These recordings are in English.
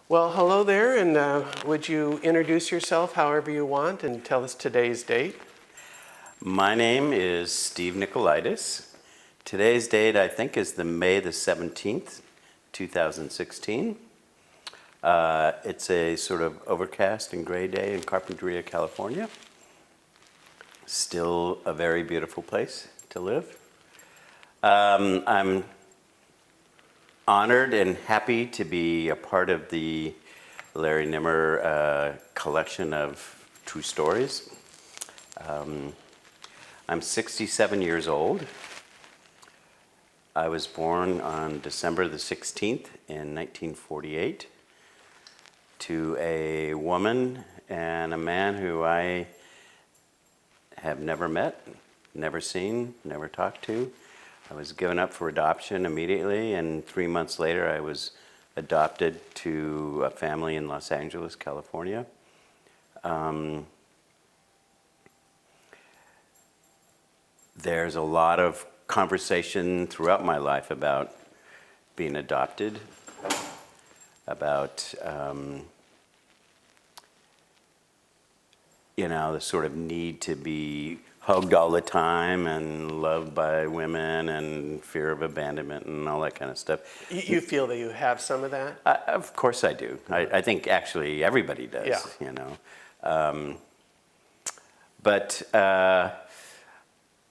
Well, hello there, and would you introduce yourself however you want and tell us today's date? My name is Steve Nicolaides. Today's date, I think, is May the 17th, 2016. It's a sort of overcast and gray day in Carpinteria, California. Still a very beautiful place to live. I'm honored and happy to be a part of the Larry Nimmer collection of true stories. I'm 67 years old. I was born on December the 16th in 1948 to a woman and a man who I have never met, never seen, never talked to. I was given up for adoption immediately, and 3 months later I was adopted to a family in Los Angeles, California. There's a lot of conversation throughout my life about being adopted, about the sort of need to be hugged all the time and loved by women and fear of abandonment and all that kind of stuff. You feel that you have some of that? Of course I do. I think actually everybody does, Yeah. But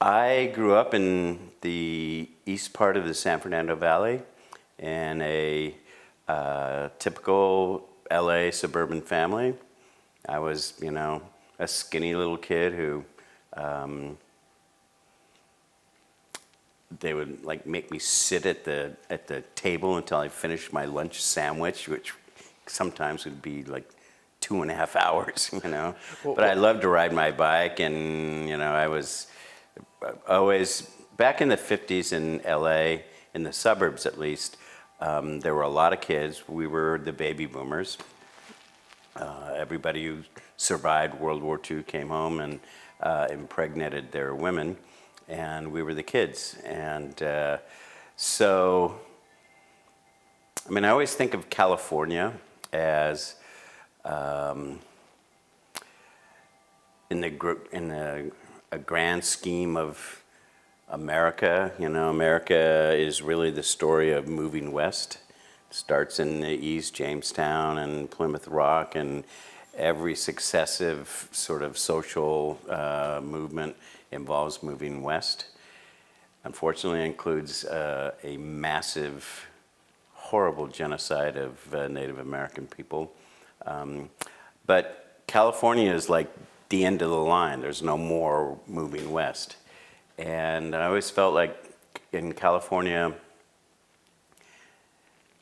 I grew up in the east part of the San Fernando Valley in a typical LA suburban family. I was, a skinny little kid who they would make me sit at the table until I finished my lunch sandwich, which sometimes would be like 2.5 hours, But I loved to ride my bike, and I was always back in the 50s in LA, in the suburbs at least. There were a lot of kids. We were the baby boomers. Everybody who survived World War II came home and impregnated their women, and we were the kids. And so, I always think of California as in a grand scheme of America. America is really the story of moving west. It starts in the East, Jamestown and Plymouth Rock, and every successive sort of social movement involves moving west. Unfortunately, it includes a massive, horrible genocide of Native American people. But California is like the end of the line. There's no more moving west. And I always felt like in California,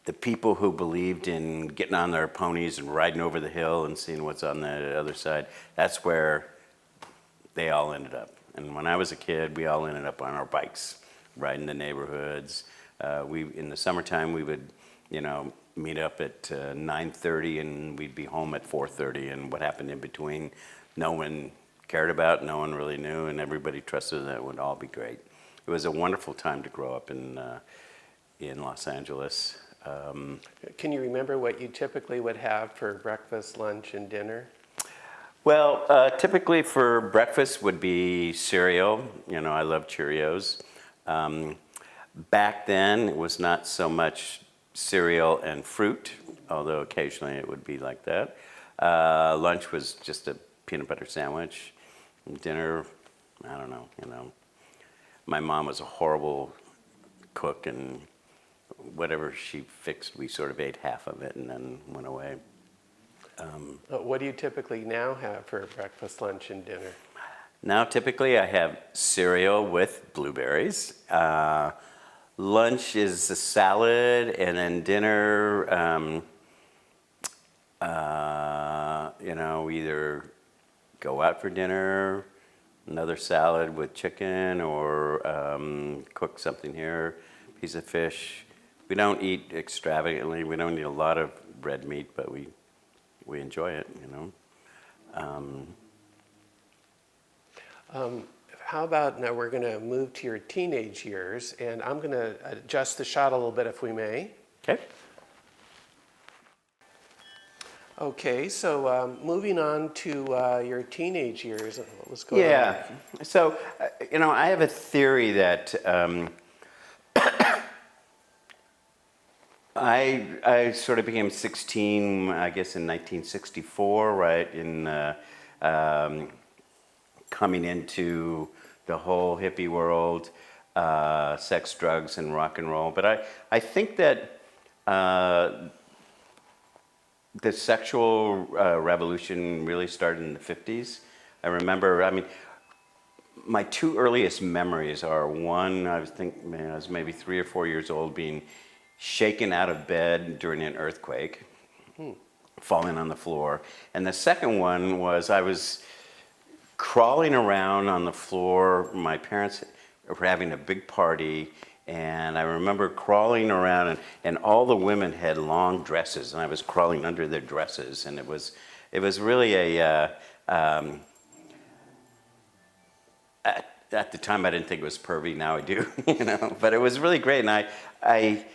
the people who believed in getting on their ponies and riding over the hill and seeing what's on the other side, that's where they all ended up. And when I was a kid, we all ended up on our bikes, riding the neighborhoods. In the summertime, we would, meet up at 9:30 and we'd be home at 4:30. And what happened in between, no one cared about, no one really knew, and everybody trusted that it would all be great. It was a wonderful time to grow up in Los Angeles. Can you remember what you typically would have for breakfast, lunch, and dinner? Well, typically for breakfast would be cereal. I love Cheerios. Back then, it was not so much cereal and fruit, although occasionally it would be like that. Lunch was just a peanut butter sandwich. Dinner, I don't know. My mom was a horrible cook, and whatever she fixed, we sort of ate half of it and then went away. What do you typically now have for breakfast, lunch, and dinner? Now, typically, I have cereal with blueberries. Lunch is a salad, and then dinner, we either go out for dinner, another salad with chicken, or cook something here, piece of fish. We don't eat extravagantly. We don't eat a lot of red meat, but we enjoy it, How about now we're going to move to your teenage years, and I'm going to adjust the shot a little bit if we may. Okay. Okay, so moving on to your teenage years, what was going on? Yeah. So, I have a theory that I sort of became 16, I guess, in 1964, right? Um, Coming into the whole hippie world, sex, drugs, and rock and roll. But I think that the sexual revolution really started in the 50s. I remember, I mean, my two earliest memories are one, I was maybe 3 or 4 years old, being shaken out of bed during an earthquake, falling on the floor. And the second one was I was crawling around on the floor. My parents were having a big party, and I remember crawling around, and all the women had long dresses, and I was crawling under their dresses, and it was really at the time I didn't think it was pervy. Now I do, But it was really great, and I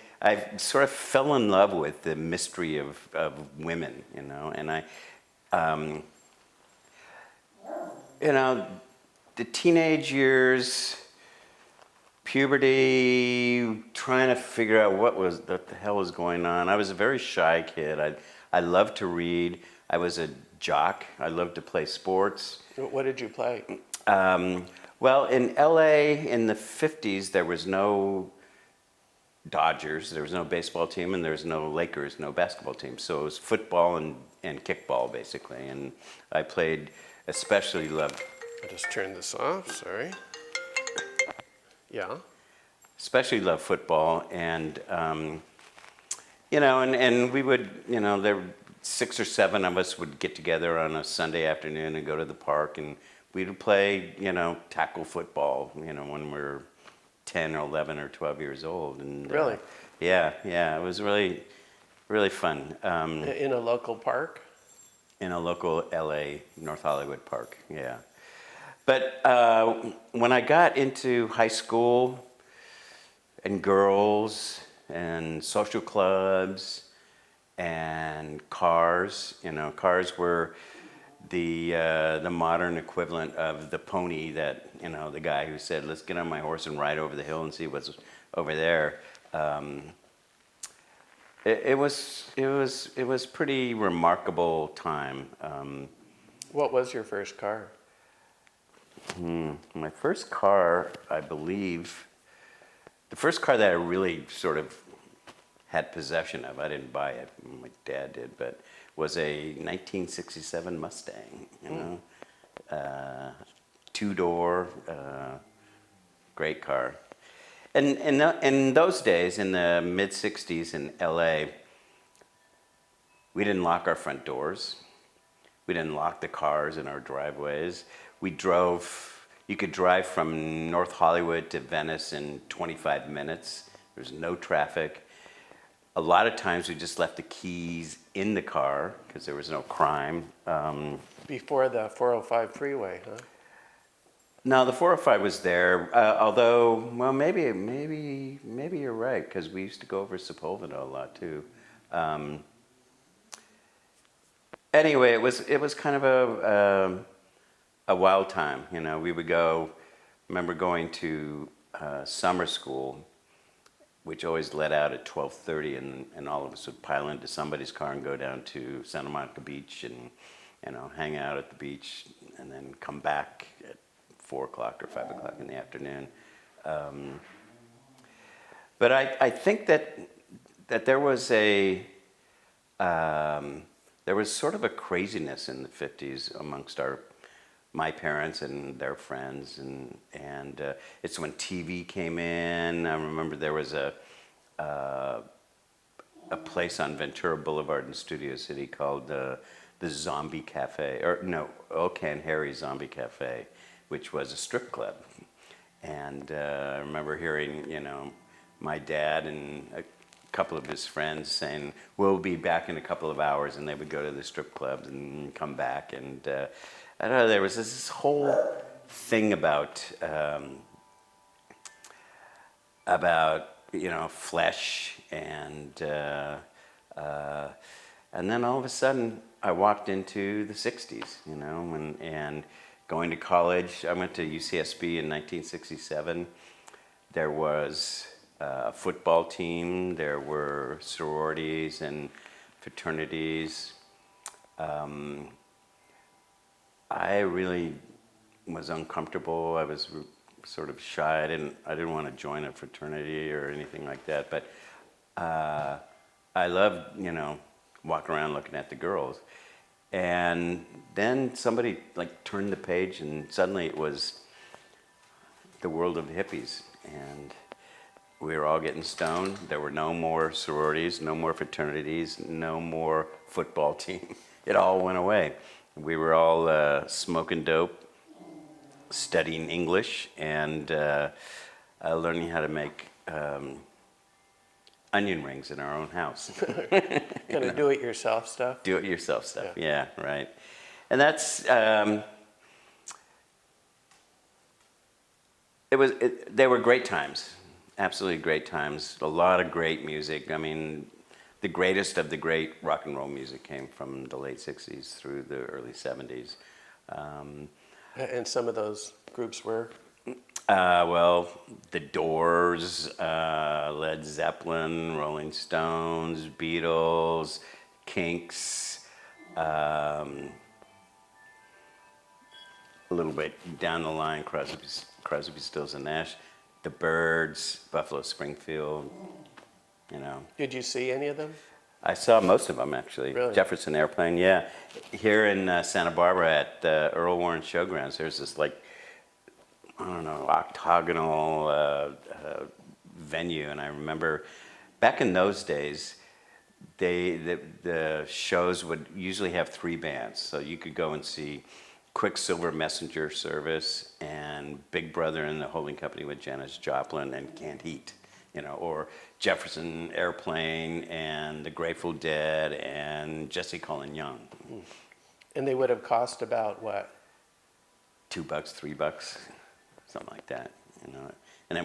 sort of fell in love with the mystery of women, and um, the teenage years, puberty, trying to figure out what the hell was going on. I was a very shy kid. I loved to read. I was a jock. I loved to play sports. What did you play? Well, in LA in the 50s, there was no Dodgers, there was no baseball team, and there was no Lakers, no basketball team. So it was football and kickball, basically. And I played, especially loved. I just turned this off, sorry. Yeah. Especially loved football, and and we would, there 6 or 7 of us would get together on a Sunday afternoon and go to the park, and we would play, tackle football, when we were 10 or 11 or 12 years old. And Really? Yeah, it was really, really fun. In a local park? In a local LA, North Hollywood park, yeah. But when I got into high school and girls and social clubs and cars, cars were the modern equivalent of the pony that, the guy who said, let's get on my horse and ride over the hill and see what's over there. It was pretty remarkable time. What was your first car? My first car, I believe, the first car that I really sort of had possession of, I didn't buy it, my dad did, but was a 1967 Mustang, two-door, great car. And in those days, in the mid-'60s in LA, we didn't lock our front doors. We didn't lock the cars in our driveways. You could drive from North Hollywood to Venice in 25 minutes. There's no traffic. A lot of times we just left the keys in the car because there was no crime. Before the 405 freeway, huh? No, the 405 was there, although, well, maybe you're right, because we used to go over Sepulveda a lot too. Anyway, it was kind of a wild time. We would go. Remember going to summer school, which always let out at 12:30, and all of us would pile into somebody's car and go down to Santa Monica Beach and hang out at the beach, and then come back at 4 o'clock or 5 o'clock in the afternoon. But I think that there was sort of a craziness in the 50s amongst my parents and their friends, and it's when TV came in. I remember there was a place on Ventura Boulevard in Studio City called the Zombie Cafe, or no, Okan Harry Zombie Cafe, which was a strip club. And I remember hearing, my dad and a couple of his friends saying, we'll be back in a couple of hours, and they would go to the strip club and come back. And I don't know, there was this whole thing about flesh, and then all of a sudden I walked into the 60s, you know, and going to college. I went to UCSB in 1967. There was a football team, there were sororities and fraternities. I really was uncomfortable. I was sort of shy. I didn't want to join a fraternity or anything like that. But I loved, you know, walking around looking at the girls. And then somebody like turned the page, and suddenly it was the world of hippies. And we were all getting stoned. There were no more sororities, no more fraternities, no more football team. It all went away. We were all smoking dope, studying English, and learning how to make onion rings in our own house. Kind of do-it-yourself stuff. Do-it-yourself stuff, yeah, right. And that's, they were great times, absolutely great times. A lot of great music. I mean, the greatest of the great rock and roll music came from the late 60s through the early 70s. And some of those groups were? Well, The Doors, Led Zeppelin, Rolling Stones, Beatles, Kinks, a little bit down the line, Crosby, Stills and Nash, The Byrds, Buffalo Springfield, you know. Did you see any of them? I saw most of them, actually. Really? Jefferson Airplane, yeah. Here in Santa Barbara at the Earl Warren Showgrounds, there's this, like, I don't know, octagonal venue. And I remember back in those days, the shows would usually have 3 bands. So you could go and see Quicksilver Messenger Service and Big Brother and the Holding Company with Janis Joplin and Canned Heat, you know, or Jefferson Airplane and the Grateful Dead and Jesse Colin Young. And they would have cost about what? $2, $3, something like that, you know. And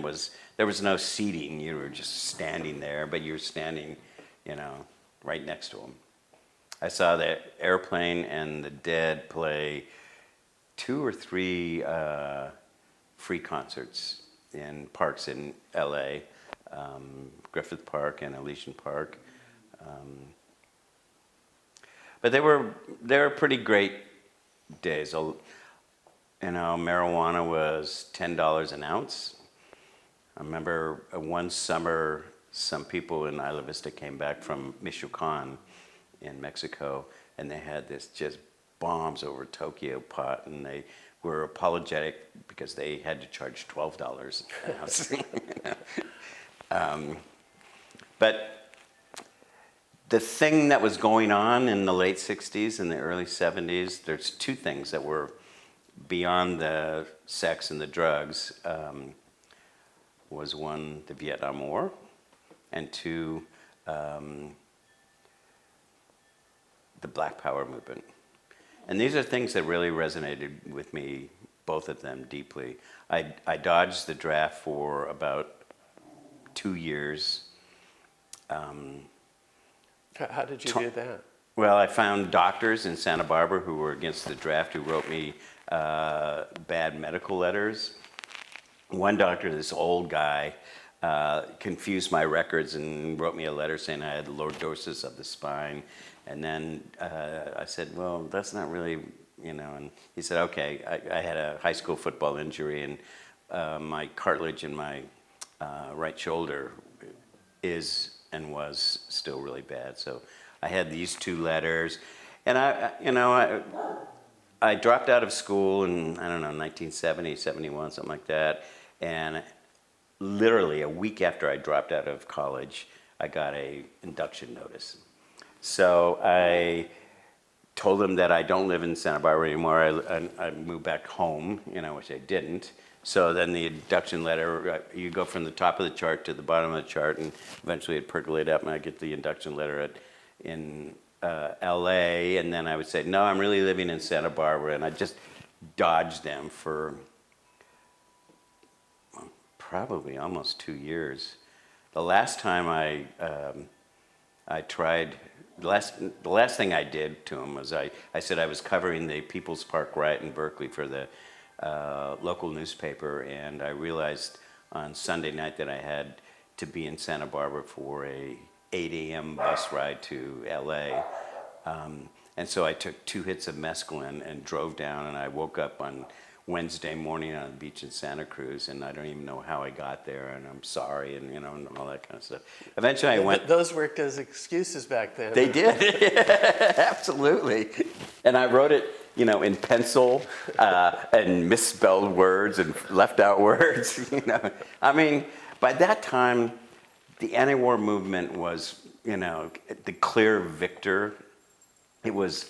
there was no seating. You were just standing there, but you were standing, you know, right next to them. I saw the Airplane and the Dead play 2 or 3 free concerts in parks in LA, Griffith Park and Elysian Park. But they were pretty great days. You know, marijuana was $10 an ounce. I remember one summer, some people in Isla Vista came back from Michoacan in Mexico, and they had this just bombs over Tokyo pot, and they were apologetic because they had to charge $12 an ounce. But the thing that was going on in the late 60s and the early 70s, there's 2 things that were beyond the sex and the drugs. Was 1, the Vietnam War, and 2, the Black Power movement. And these are things that really resonated with me, both of them, deeply. I dodged the draft for about 2 years. How did you do that? Well, I found doctors in Santa Barbara who were against the draft, who wrote me bad medical letters. One doctor, this old guy, confused my records and wrote me a letter saying I had lordosis of the spine. And then I said, well, that's not really, you know, and he said, okay, I had a high school football injury, and my cartilage in my right shoulder is and was still really bad. So I had these 2 letters, and I dropped out of school in, I don't know, 1970, 71, something like that. And literally a week after I dropped out of college, I got a induction notice. So I told them that I don't live in Santa Barbara anymore. I moved back home, you know, which I didn't. So then the induction letter, you go from the top of the chart to the bottom of the chart, and eventually it percolated up, and I get the induction letter in LA, and then I would say, no, I'm really living in Santa Barbara, and I just dodged them for probably almost 2 years. The last time I tried the last thing I did to him was I said I was covering the People's Park riot in Berkeley for the local newspaper, and I realized on Sunday night that I had to be in Santa Barbara for a 8 a.m. bus ride to LA. And so I took 2 hits of mescaline and drove down, and I woke up on Wednesday morning on the beach in Santa Cruz, and I don't even know how I got there, and I'm sorry, and and all that kind of stuff. Eventually I went. Those worked as excuses back then. They did, absolutely. And I wrote it, in pencil, and misspelled words and left out words, I mean, by that time, the anti-war movement was, the clear victor. It was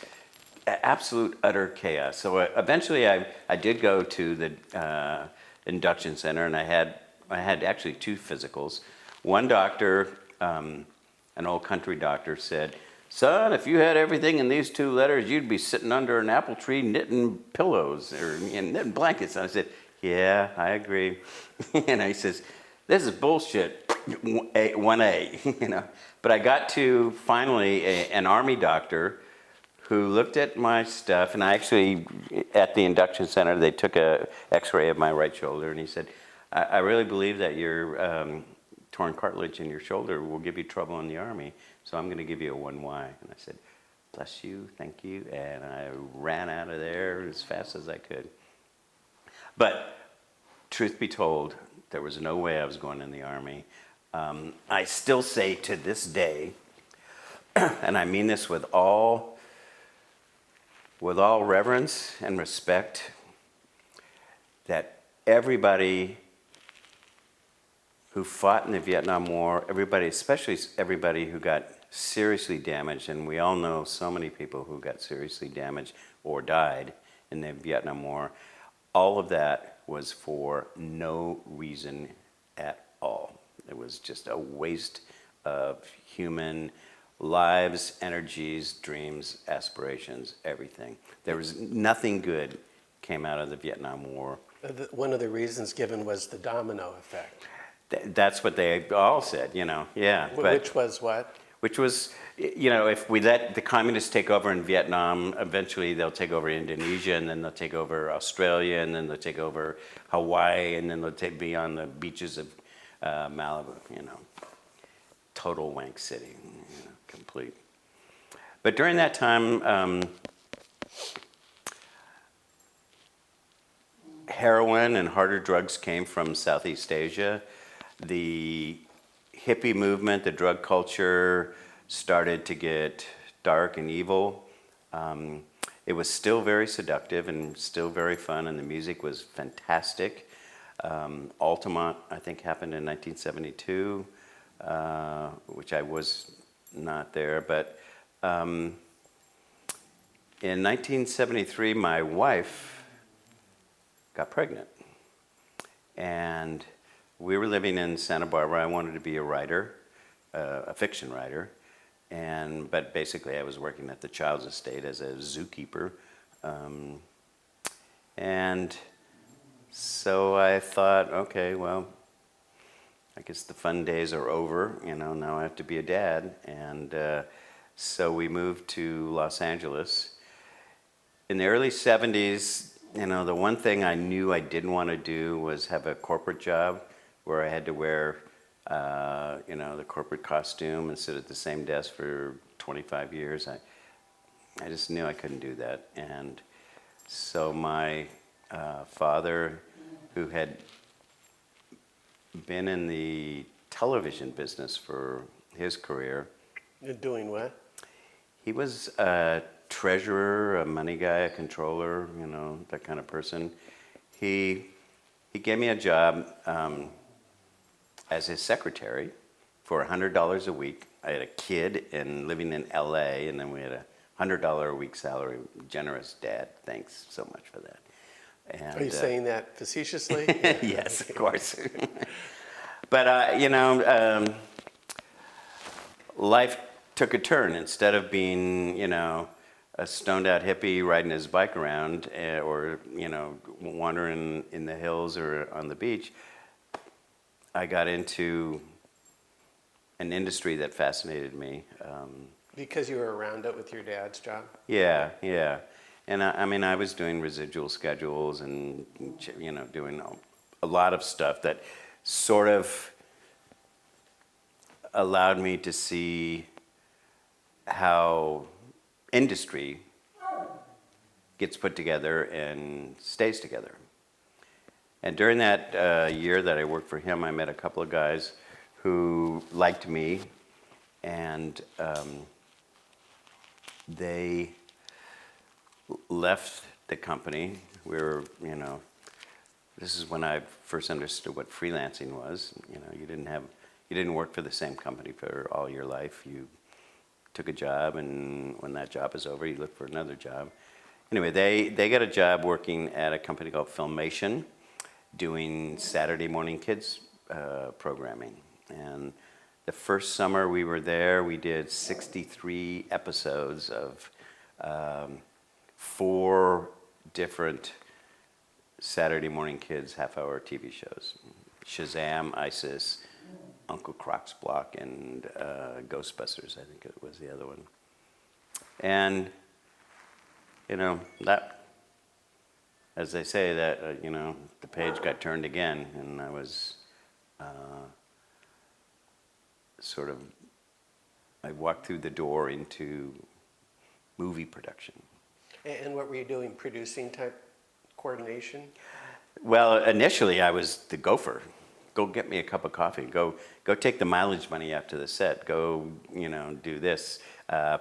absolute utter chaos. So eventually I did go to the induction center, and I had actually 2 physicals. One doctor, an old country doctor, said, "Son, if you had everything in these 2 letters, you'd be sitting under an apple tree knitting pillows or knitting blankets." And I said, "Yeah, I agree." And he says, "This is bullshit, 1A." But I got to finally an Army doctor who looked at my stuff, and I actually, at the induction center, they took a x-ray of my right shoulder, and he said, I really believe that your torn cartilage in your shoulder will give you trouble in the Army, so I'm going to give you a 1Y. And I said, "Bless you, thank you," and I ran out of there as fast as I could. But truth be told, there was no way I was going in the Army. I still say to this day, and I mean this with all reverence and respect, that everybody who fought in the Vietnam War, especially everybody who got seriously damaged, and we all know so many people who got seriously damaged or died in the Vietnam War, all of that was for no reason at all. It was just a waste of human lives, energies, dreams, aspirations, everything. There was nothing good came out of the Vietnam War. One of the reasons given was the domino effect. That's what they all said, yeah. Which was what? Which was, if we let the communists take over in Vietnam, eventually they'll take over Indonesia, and then they'll take over Australia, and then they'll take over Hawaii, and then they'll be on the beaches of Malibu, total wank city, complete. But during that time, heroin and harder drugs came from Southeast Asia. The hippie movement, the drug culture started to get dark and evil. It was still very seductive and still very fun, and the music was fantastic. Altamont, I think, happened in 1972, which I was not there. But in 1973, my wife got pregnant. And we were living in Santa Barbara. I wanted to be a writer, a fiction writer. But basically, I was working at the child's estate as a zookeeper. And so I thought, okay, well, I guess the fun days are over. Now I have to be a dad. And so we moved to Los Angeles. In the early 70s, the one thing I knew I didn't want to do was have a corporate job where I had to wear, the corporate costume and sit at the same desk for 25 years. I just knew I couldn't do that. And so my father, who had been in the television business for his career. You're doing what? He was a treasurer, a money guy, a controller, that kind of person. He gave me a job as his secretary for $100 a week. I had a kid and living in LA, and then we had a $100 a week salary. Generous dad, thanks so much for that. And, are you saying that facetiously? Yes, of course. But, life took a turn. Instead of being, a stoned out hippie riding his bike around or, wandering in the hills or on the beach, I got into an industry that fascinated me. Because you were around it with your dad's job? Yeah, yeah. And I mean, I was doing residual schedules and, doing a lot of stuff that sort of allowed me to see how industry gets put together and stays together. And during that year that I worked for him, I met a couple of guys who liked me, and they left the company. We were, this is when I first understood what freelancing was. You didn't work for the same company for all your life. You took a job, and when that job is over, you look for another job. Anyway, they got a job working at a company called Filmation, doing Saturday morning kids programming. And the first summer we were there, we did 63 episodes of 4 different Saturday morning kids half-hour TV shows. Shazam, ISIS, Uncle Croc's Block, and Ghostbusters, I think it was the other one. And, that, as they say, that, the page got turned again, and I was I walked through the door into movie production. And what were you doing, producing type coordination? Well, initially I was the gopher. Go get me a cup of coffee. Go take the mileage money out to the set. Go, do this.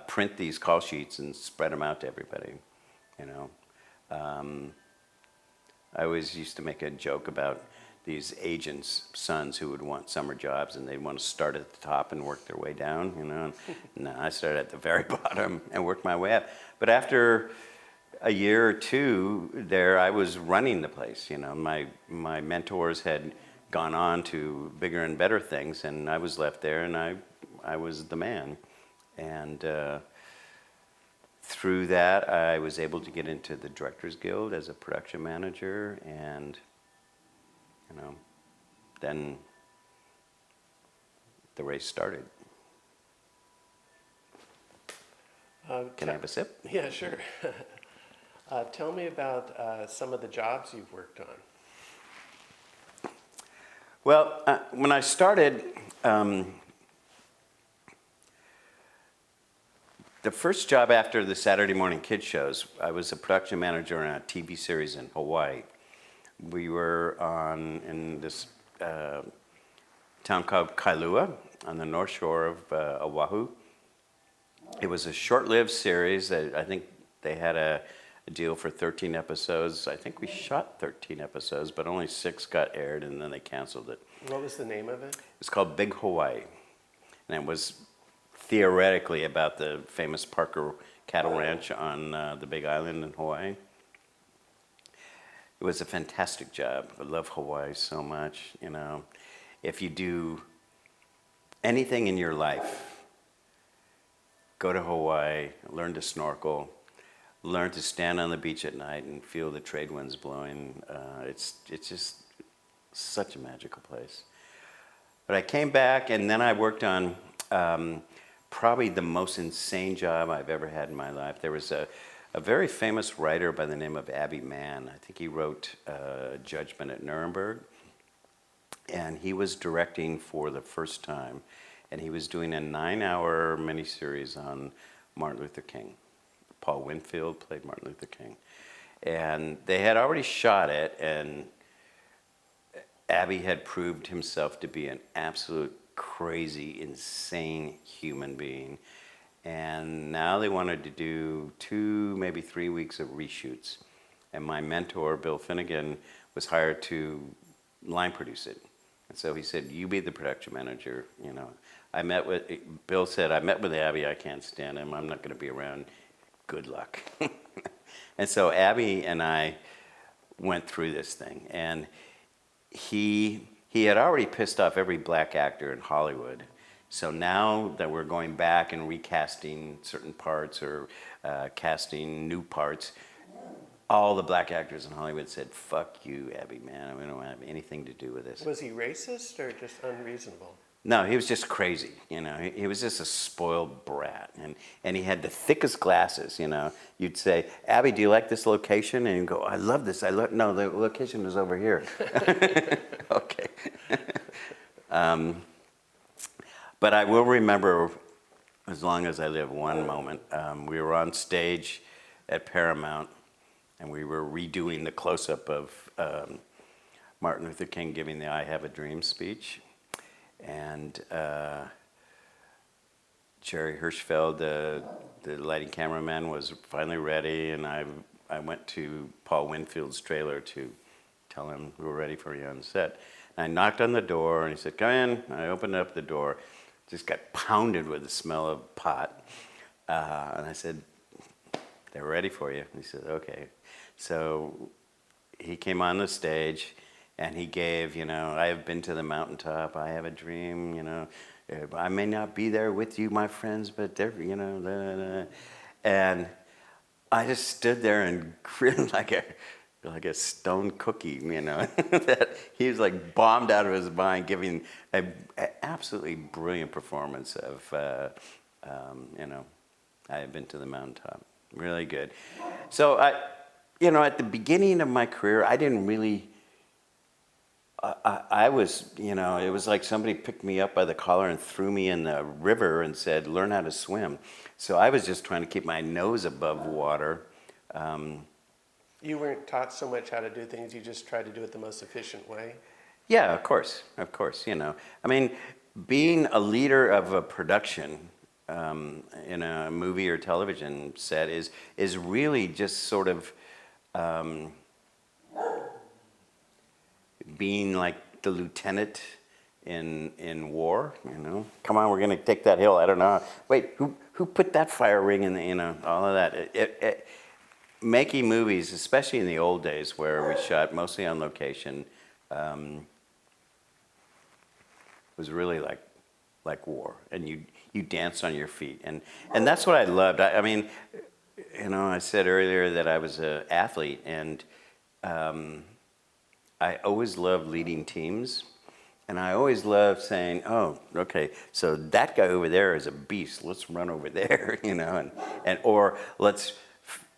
Print these call sheets and spread them out to everybody. I always used to make a joke about these agents' sons who would want summer jobs, and they'd want to start at the top and work their way down. No, I started at the very bottom and worked my way up. But after a year or two there, I was running the place. My mentors had gone on to bigger and better things, and I was left there, and I was the man. And through that, I was able to get into the Directors Guild as a production manager, and then the race started. Can I have a sip? Yeah, sure. Tell me about some of the jobs you've worked on. Well, when I started, the first job after the Saturday morning kids shows, I was a production manager on a TV series in Hawaii. We were in this town called Kailua on the north shore of Oahu. It was a short-lived series. I think they had a deal for 13 episodes. I think we shot 13 episodes, but only 6 got aired, and then they canceled it. What was the name of it? It's called Big Hawaii, and it was theoretically about the famous Parker Cattle Ranch on the Big Island in Hawaii. It was a fantastic job. I love Hawaii so much. If you do anything in your life, go to Hawaii, learn to snorkel, learn to stand on the beach at night and feel the trade winds blowing. It's just such a magical place. But I came back, and then I worked on probably the most insane job I've ever had in my life. There was a very famous writer by the name of Abby Mann. I think he wrote Judgment at Nuremberg. And he was directing for the first time. And he was doing a 9-hour miniseries on Martin Luther King. Paul Winfield played Martin Luther King. And they had already shot it, and Abby had proved himself to be an absolute crazy, insane human being. And now they wanted to do 2, maybe 3 weeks of reshoots. And my mentor, Bill Finnegan, was hired to line produce it. And so he said, you be the production manager. Bill said, I met with Abby, I can't stand him, I'm not going to be around, good luck. And so Abby and I went through this thing. And he had already pissed off every black actor in Hollywood. So now that we're going back and recasting certain parts or casting new parts, all the black actors in Hollywood said, fuck you, Abby, man. We don't have anything to do with this. Was he racist or just unreasonable? No, he was just crazy, you know. He was just a spoiled brat, and he had the thickest glasses, you know. You'd say, "Abby, do you like this location?" And he'd go, "I love this. I love." No, the location is over here. Okay. But I will remember, as long as I live, one moment. We were on stage at Paramount, and we were redoing the close-up of Martin Luther King giving the "I Have a Dream" speech. And Jerry Hirschfeld, the lighting cameraman, was finally ready, and I went to Paul Winfield's trailer to tell him we were ready for you on set. And I knocked on the door, and he said, "Come in." I opened up the door, just got pounded with the smell of pot. And I said, "They're ready for you." He said, "Okay." So he came on the stage, and he gave, you know, "I have been to the mountaintop, I have a dream, you know. I may not be there with you, my friends, but they're, you know, da, da, da." And I just stood there and grinned like a stone cookie, you know. That he was like bombed out of his mind, giving an absolutely brilliant performance of, you know, "I have been to the mountaintop." Really good. So you know, at the beginning of my career, I didn't really. I was, you know, it was like somebody picked me up by the collar and threw me in the river and said, "Learn how to swim." So I was just trying to keep my nose above water. You weren't taught so much how to do things, you just tried to do it the most efficient way? Yeah, of course, you know. I mean, being a leader of a production in a movie or television set is really just sort of being like the lieutenant in war, you know. "Come on, we're gonna take that hill." I don't know. Wait, who put that fire ring in the, you know, all of that. Making movies, especially in the old days where we shot mostly on location, was really like war, and you dance on your feet, and that's what I loved. I mean, you know, I said earlier that I was an athlete, and I always loved leading teams, and I always loved saying, "Oh, okay, so that guy over there is a beast. Let's run over there," you know, and or let's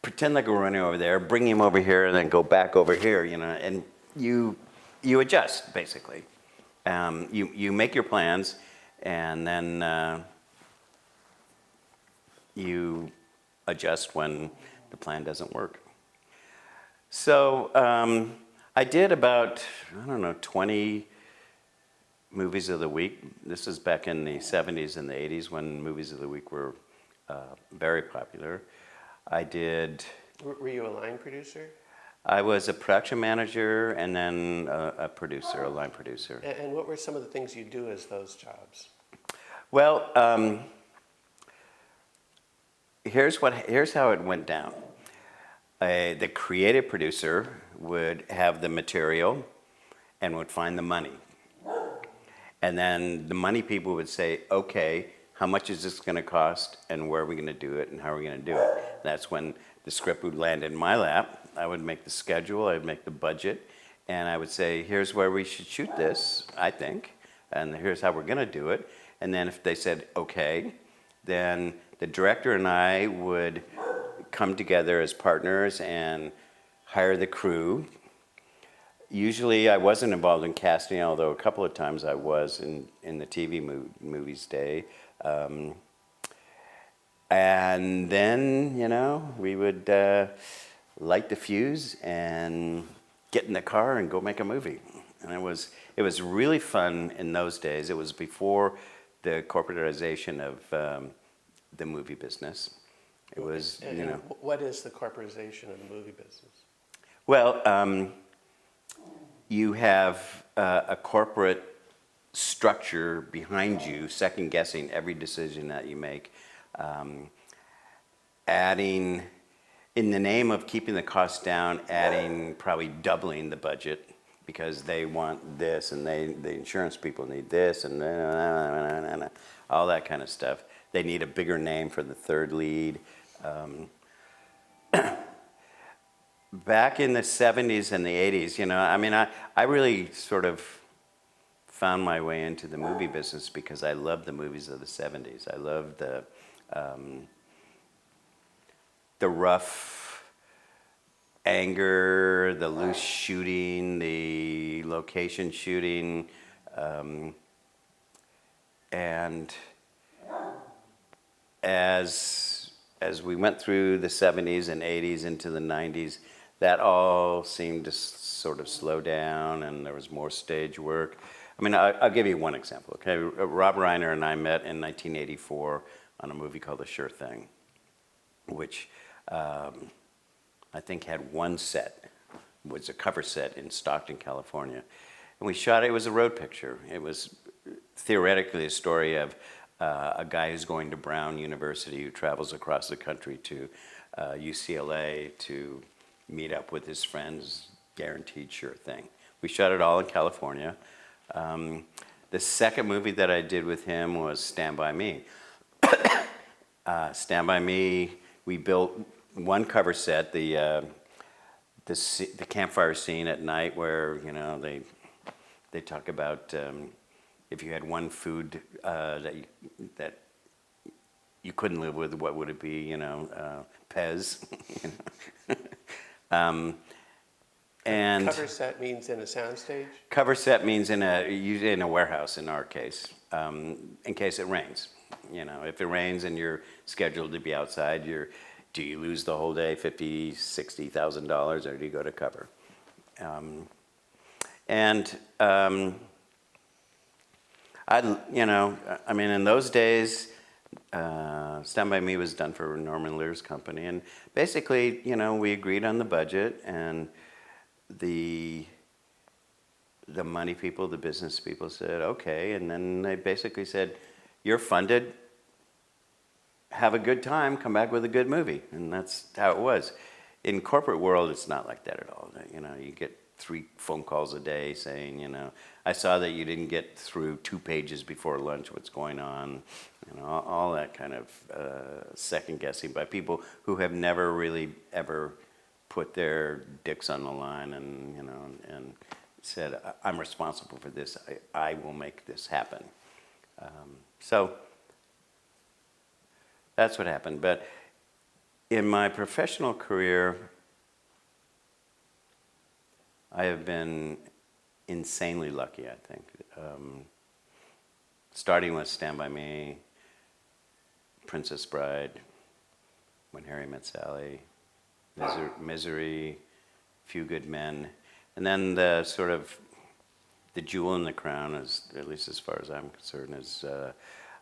pretend like we're running over there, bring him over here, and then go back over here, you know, and you adjust basically. You make your plans, and then you adjust when the plan doesn't work. So I did about, I don't know, 20 movies of the week. This is back in the 70s and the 80s when movies of the week were very popular. I did. Were you a line producer? I was a production manager and then a producer, a line producer. And what were some of the things you do as those jobs? Well, here's how it went down. The creative producer would have the material and would find the money. And then the money people would say, "Okay, how much is this going to cost, and where are we going to do it, and how are we going to do it?" That's when the script would land in my lap. I would make the schedule, I would make the budget, and I would say, "Here's where we should shoot this, I think, and here's how we're going to do it." And then if they said, "Okay," then the director and I would come together as partners and hire the crew. Usually I wasn't involved in casting, although a couple of times I was in the TV movies day. And then, you know, we would light the fuse and get in the car and go make a movie. And it was really fun in those days. It was before the corporatization of the movie business. It was, you know. What is the corporatization of the movie business? Well, you have a corporate structure behind you, second guessing every decision that you make, adding, in the name of keeping the costs down, adding, probably doubling the budget because they want this, and the insurance people need this, and all that kind of stuff. They need a bigger name for the third lead. Back in the 70s and the 80s, you know, I mean, I really sort of found my way into the movie business because I loved the movies of the 70s. I loved the rough anger, the loose shooting, the location shooting, and as we went through the 70s and 80s into the 90s, that all seemed to sort of slow down, and there was more stage work. I mean, I'll give you one example, okay? Rob Reiner and I met in 1984 on a movie called The Sure Thing, which I think had one set, was a cover set in Stockton, California. And we shot it, it was a road picture. It was theoretically a story of a guy who's going to Brown University, who travels across the country to UCLA to meet up with his friends, guaranteed sure thing. We shot it all in California. The second movie that I did with him was Stand By Me. Stand By Me, we built one cover set, the campfire scene at night where, you know, they talk about if you had one food that you couldn't live with, what would it be? You know, Pez. And cover set means in a soundstage? Cover set means in a warehouse in our case, in case it rains. You know, if it rains and you're scheduled to be outside, do you lose the whole day, $50,000, $60,000, or do you go to cover? I mean, in those days, Stand By Me was done for Norman Lear's company, and basically, you know, we agreed on the budget, and the money people, the business people said, okay, and then they basically said, you're funded, have a good time, come back with a good movie, and that's how it was. In corporate world, it's not like that at all. You know, you get 3 phone calls a day saying, you know, I saw that you didn't get through 2 pages before lunch, what's going on, you know, all that kind of second guessing by people who have never really ever put their dicks on the line and, you know, and said, I'm responsible for this, I will make this happen. So that's what happened. But in my professional career, I have been insanely lucky, I think. Starting with Stand By Me, Princess Bride, When Harry Met Sally, Misery, Few Good Men, and then the sort of the jewel in the crown, at least as far as I'm concerned, is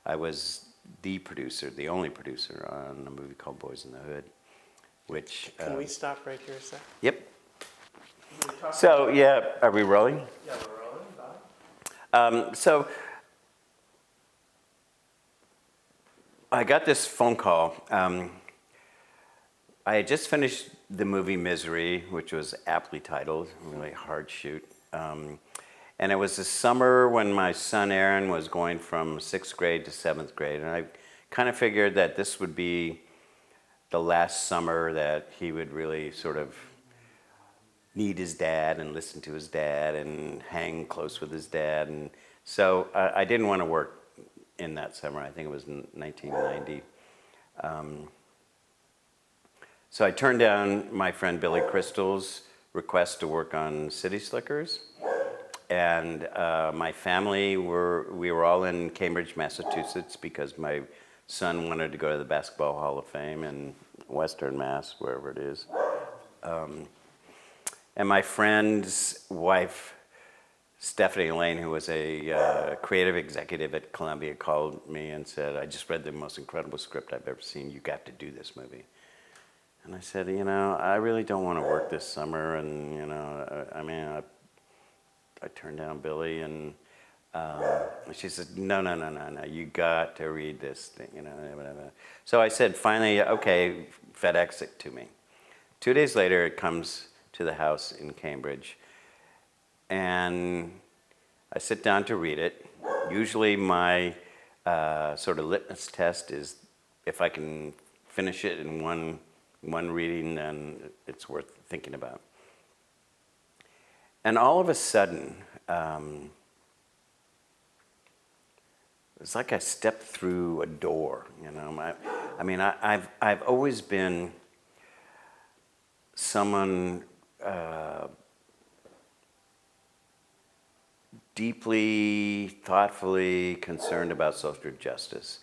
I was the producer, the only producer on a movie called Boys in the Hood, which... Can we stop right here a sec? Yep. So, yeah, are we rolling? Yeah, we're rolling, Bob. So I got this phone call. I had just finished the movie Misery, which was aptly titled, a really hard shoot. And it was the summer when my son Aaron was going from 6th grade to 7th grade. And I kind of figured that this would be the last summer that he would really sort of need his dad and listen to his dad and hang close with his dad. And so I didn't want to work in that summer. I think it was 1990. So I turned down my friend Billy Crystal's request to work on City Slickers. And my family we were all in Cambridge, Massachusetts, because my son wanted to go to the Basketball Hall of Fame in Western Mass, wherever it is. And my friend's wife, Stephanie Lane, who was a creative executive at Columbia, called me and said, I just read the most incredible script I've ever seen. You got to do this movie. And I said, you know, I really don't want to work this summer. And, you know, I turned down Billy, and she said, no, you got to read this thing, you know, whatever. So I said, finally, okay, FedEx it to me. 2 days later, it comes to the house in Cambridge, and I sit down to read it. Usually my sort of litmus test is if I can finish it in one reading, then it's worth thinking about. And all of a sudden, it's like I stepped through a door, you know. I've always been someone deeply, thoughtfully concerned about social justice.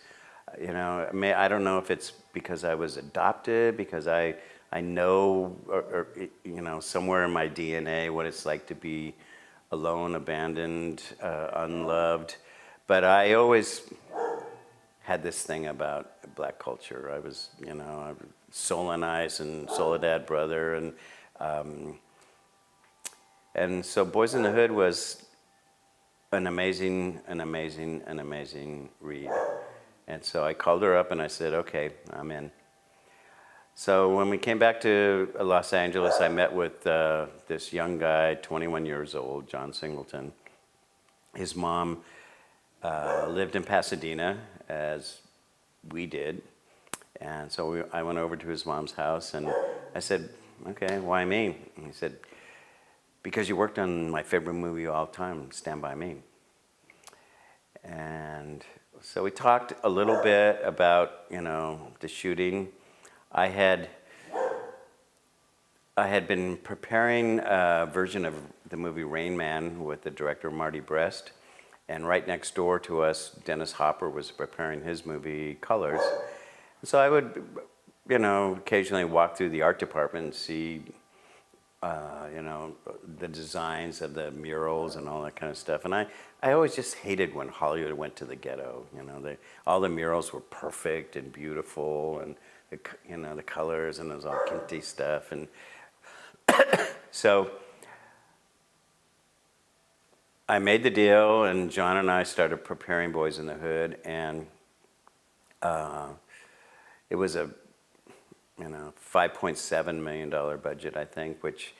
You know, I don't know if it's because I was adopted, because I know, or you know, somewhere in my DNA what it's like to be alone, abandoned, unloved. But I always had this thing about black culture. I was, you know, Solonize and Soledad brother, and so Boys in the Hood was an amazing read. And so I called her up and I said, okay, I'm in. So when we came back to Los Angeles, I met with this young guy, 21 years old, John Singleton. His mom lived in Pasadena, as we did. And so I went over to his mom's house and I said, okay, why me? And he said, because you worked on my favorite movie of all time, Stand By Me. And so we talked a little bit about, you know, the shooting. I had been preparing a version of the movie Rain Man with the director Marty Brest, and right next door to us, Dennis Hopper was preparing his movie Colors. So I would, you know, occasionally walk through the art department and see, you know, the designs of the murals and all that kind of stuff. And I always just hated when Hollywood went to the ghetto. You know, all the murals were perfect and beautiful, and you know, the colors, and it was all kinty stuff. And so I made the deal, and John and I started preparing Boys in the Hood, and it was a, you know, $5.7 million budget, I think, which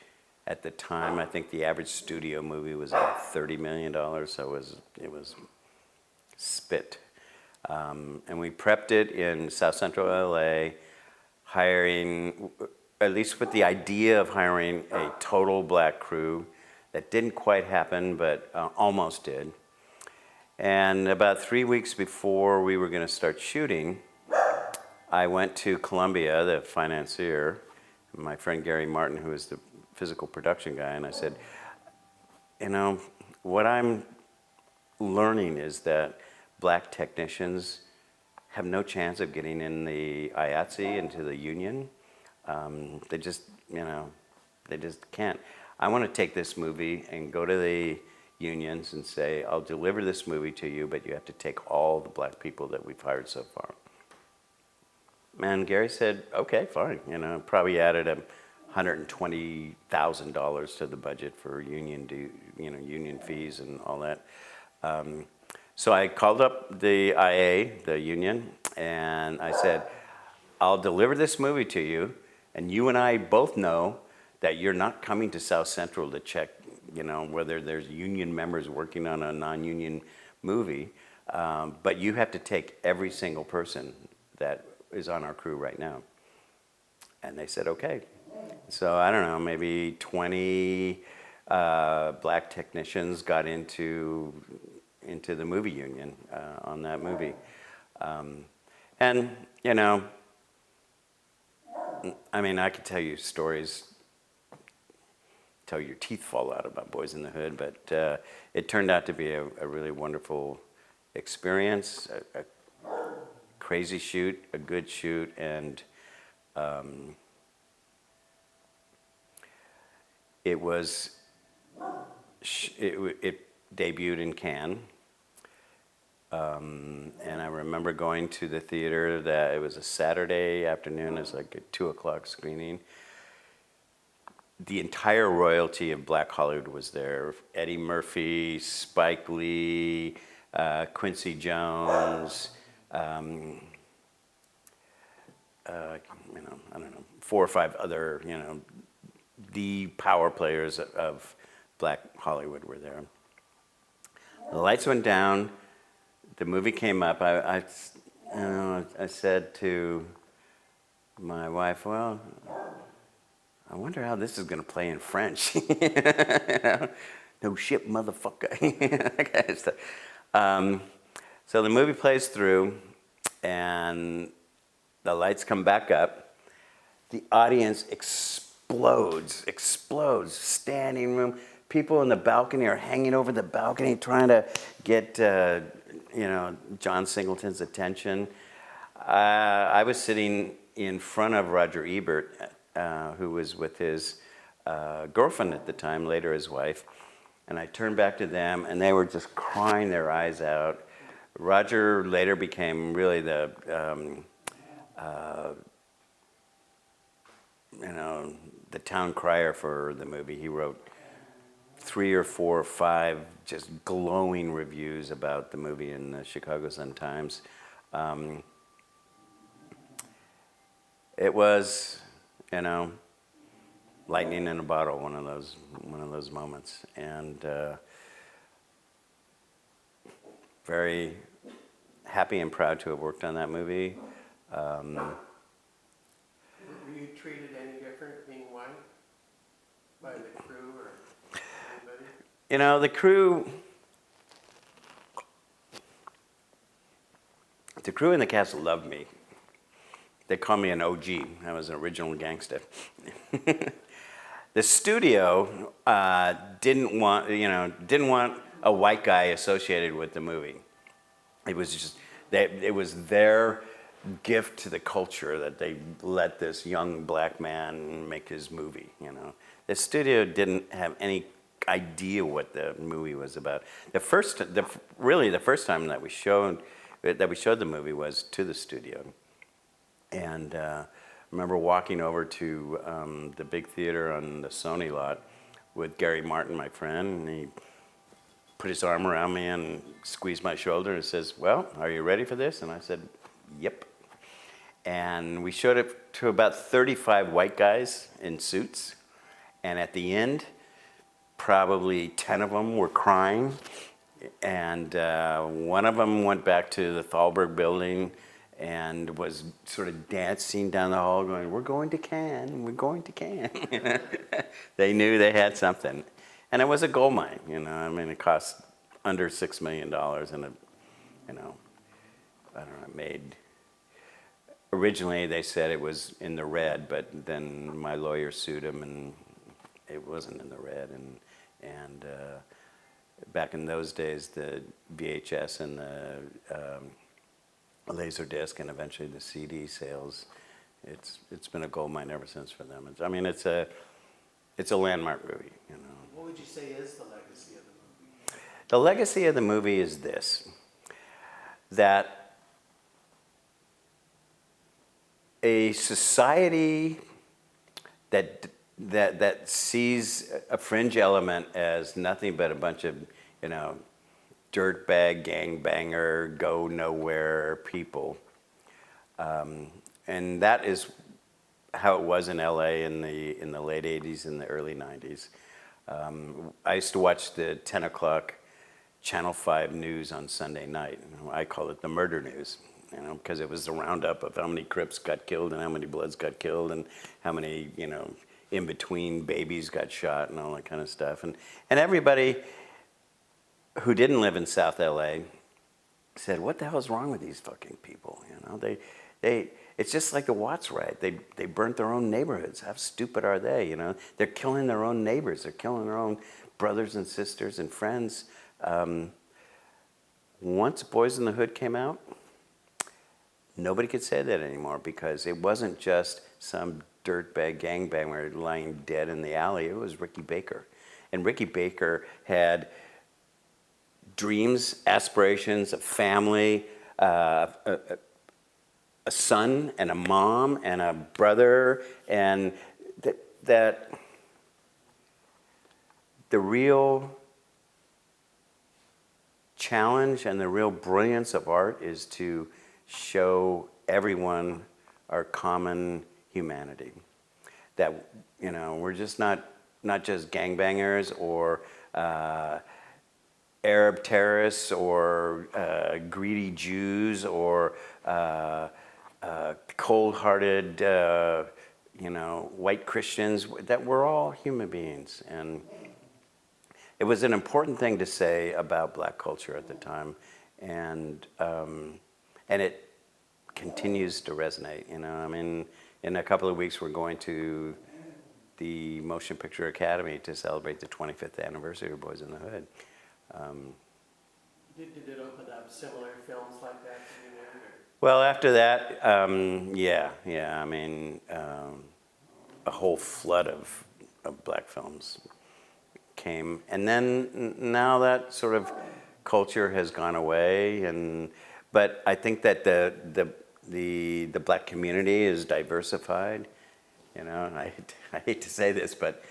at the time, I think the average studio movie was like $30 million, so it was spit. And we prepped it in South Central LA, hiring, at least with the idea of hiring a total black crew. That didn't quite happen, but almost did. And about 3 weeks before we were going to start shooting, I went to Columbia, the financier, my friend Gary Martin, who is the physical production guy, and I said, you know, what I'm learning is that black technicians have no chance of getting in the IATSE, into the union. They just, you know, they just can't. I want to take this movie and go to the unions and say, I'll deliver this movie to you, but you have to take all the black people that we've hired so far. And Gary said, okay, fine. You know, probably added $120,000 to the budget for union fees and all that. So I called up the IA, the union, and I said, I'll deliver this movie to you, and you and I both know that you're not coming to South Central to check, you know, whether there's union members working on a non-union movie, but you have to take every single person that is on our crew right now. And they said, okay. So I don't know, maybe 20 black technicians got into the movie union on that movie. And, you know, I mean, I could tell you stories till your teeth fall out about Boys in the Hood, but it turned out to be a really wonderful experience, a crazy shoot, a good shoot, and it debuted in Cannes, and I remember going to the theater. That it was a Saturday afternoon. It was like a 2:00 screening. The entire royalty of Black Hollywood was there. Eddie Murphy, Spike Lee, Quincy Jones, you know, I don't know, 4 or 5 other, you know, the power players of Black Hollywood were there. The lights went down. The movie came up. I said to my wife, well, I wonder how this is going to play in French. You know? No shit, motherfucker. That kind of stuff. So the movie plays through, and the lights come back up. The audience explodes, standing room. People in the balcony are hanging over the balcony trying to get, John Singleton's attention. I was sitting in front of Roger Ebert, who was with his girlfriend at the time, later his wife, and I turned back to them, and they were just crying their eyes out. Roger later became really the, the town crier for the movie. He wrote 3 or 4 or 5 just glowing reviews about the movie in the Chicago Sun-Times. It was, lightning in a bottle, one of those moments, and very happy and proud to have worked on that movie. Were you treated any different being white by the crew or anybody? The crew in the cast loved me. They called me an OG. I was an original gangster. The studio didn't want a white guy associated with the movie. It was just it was their gift to the culture that they let this young black man make his movie. The studio didn't have any idea what the movie was about. The first time that we showed the movie was to the studio, and I remember walking over to the big theater on the Sony lot with Gary Martin, my friend, and he put his arm around me and squeezed my shoulder and says, "Well, are you ready for this?" And I said, "Yep." And we showed it to about 35 white guys in suits, and at the end, probably 10 of them were crying, and one of them went back to the Thalberg building and was sort of dancing down the hall going, "We're going to Cannes, we're going to Cannes." They knew they had something. And it was a gold mine, it cost under $6 million, and it made, originally they said it was in the red, but then my lawyer sued him and it wasn't in the red, and back in those days, the VHS and the Laserdisc and eventually the CD sales, it's been a gold mine ever since for them. It's a landmark movie. What would you say is the legacy of the movie? The legacy of the movie is this: that a society that sees a fringe element as nothing but a bunch of dirtbag, gangbanger, go nowhere people. And that is how it was in LA in the late 80s and the early 90s. I used to watch the 10 o'clock Channel 5 news on Sunday night. I call it the murder news, because it was the roundup of how many Crips got killed and how many Bloods got killed and how many, in between babies got shot and all that kind of stuff. And everybody who didn't live in South LA said, "What the hell's wrong with these fucking people?" It's just like the Watts riot. They burnt their own neighborhoods. How stupid are they? They're killing their own neighbors. They're killing their own brothers and sisters and friends. Once Boys in the Hood came out, nobody could say that anymore, because it wasn't just some dirtbag gangbanger lying dead in the alley. It was Ricky Baker. And Ricky Baker had dreams, aspirations, a family, a son and a mom and a brother, and that the real challenge and the real brilliance of art is to show everyone our common humanity. That we're just not just gangbangers or Arab terrorists or greedy Jews or cold-hearted, white Christians. That we're all human beings, and it was an important thing to say about black culture at the time, And it continues to resonate. You know, I mean, in a couple of weeks we're going to the Motion Picture Academy to celebrate the 25th anniversary of Boys in the Hood. Did it open up similar films like that to you then? Well, after that, yeah. I mean, a whole flood of black films came, and then now that sort of culture has gone away, but I think that the black community is diversified. You know, and I hate to say this, but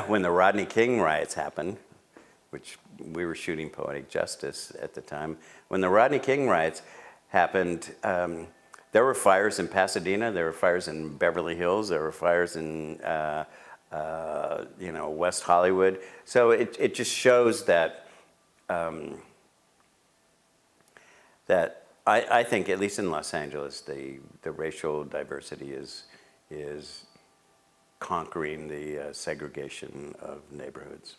when the Rodney King riots happened, which we were shooting Poetic Justice at the time, when the Rodney King riots happened, there were fires in Pasadena, there were fires in Beverly Hills, there were fires in West Hollywood. So it just shows that that I think, at least in Los Angeles, the racial diversity is conquering the segregation of neighborhoods.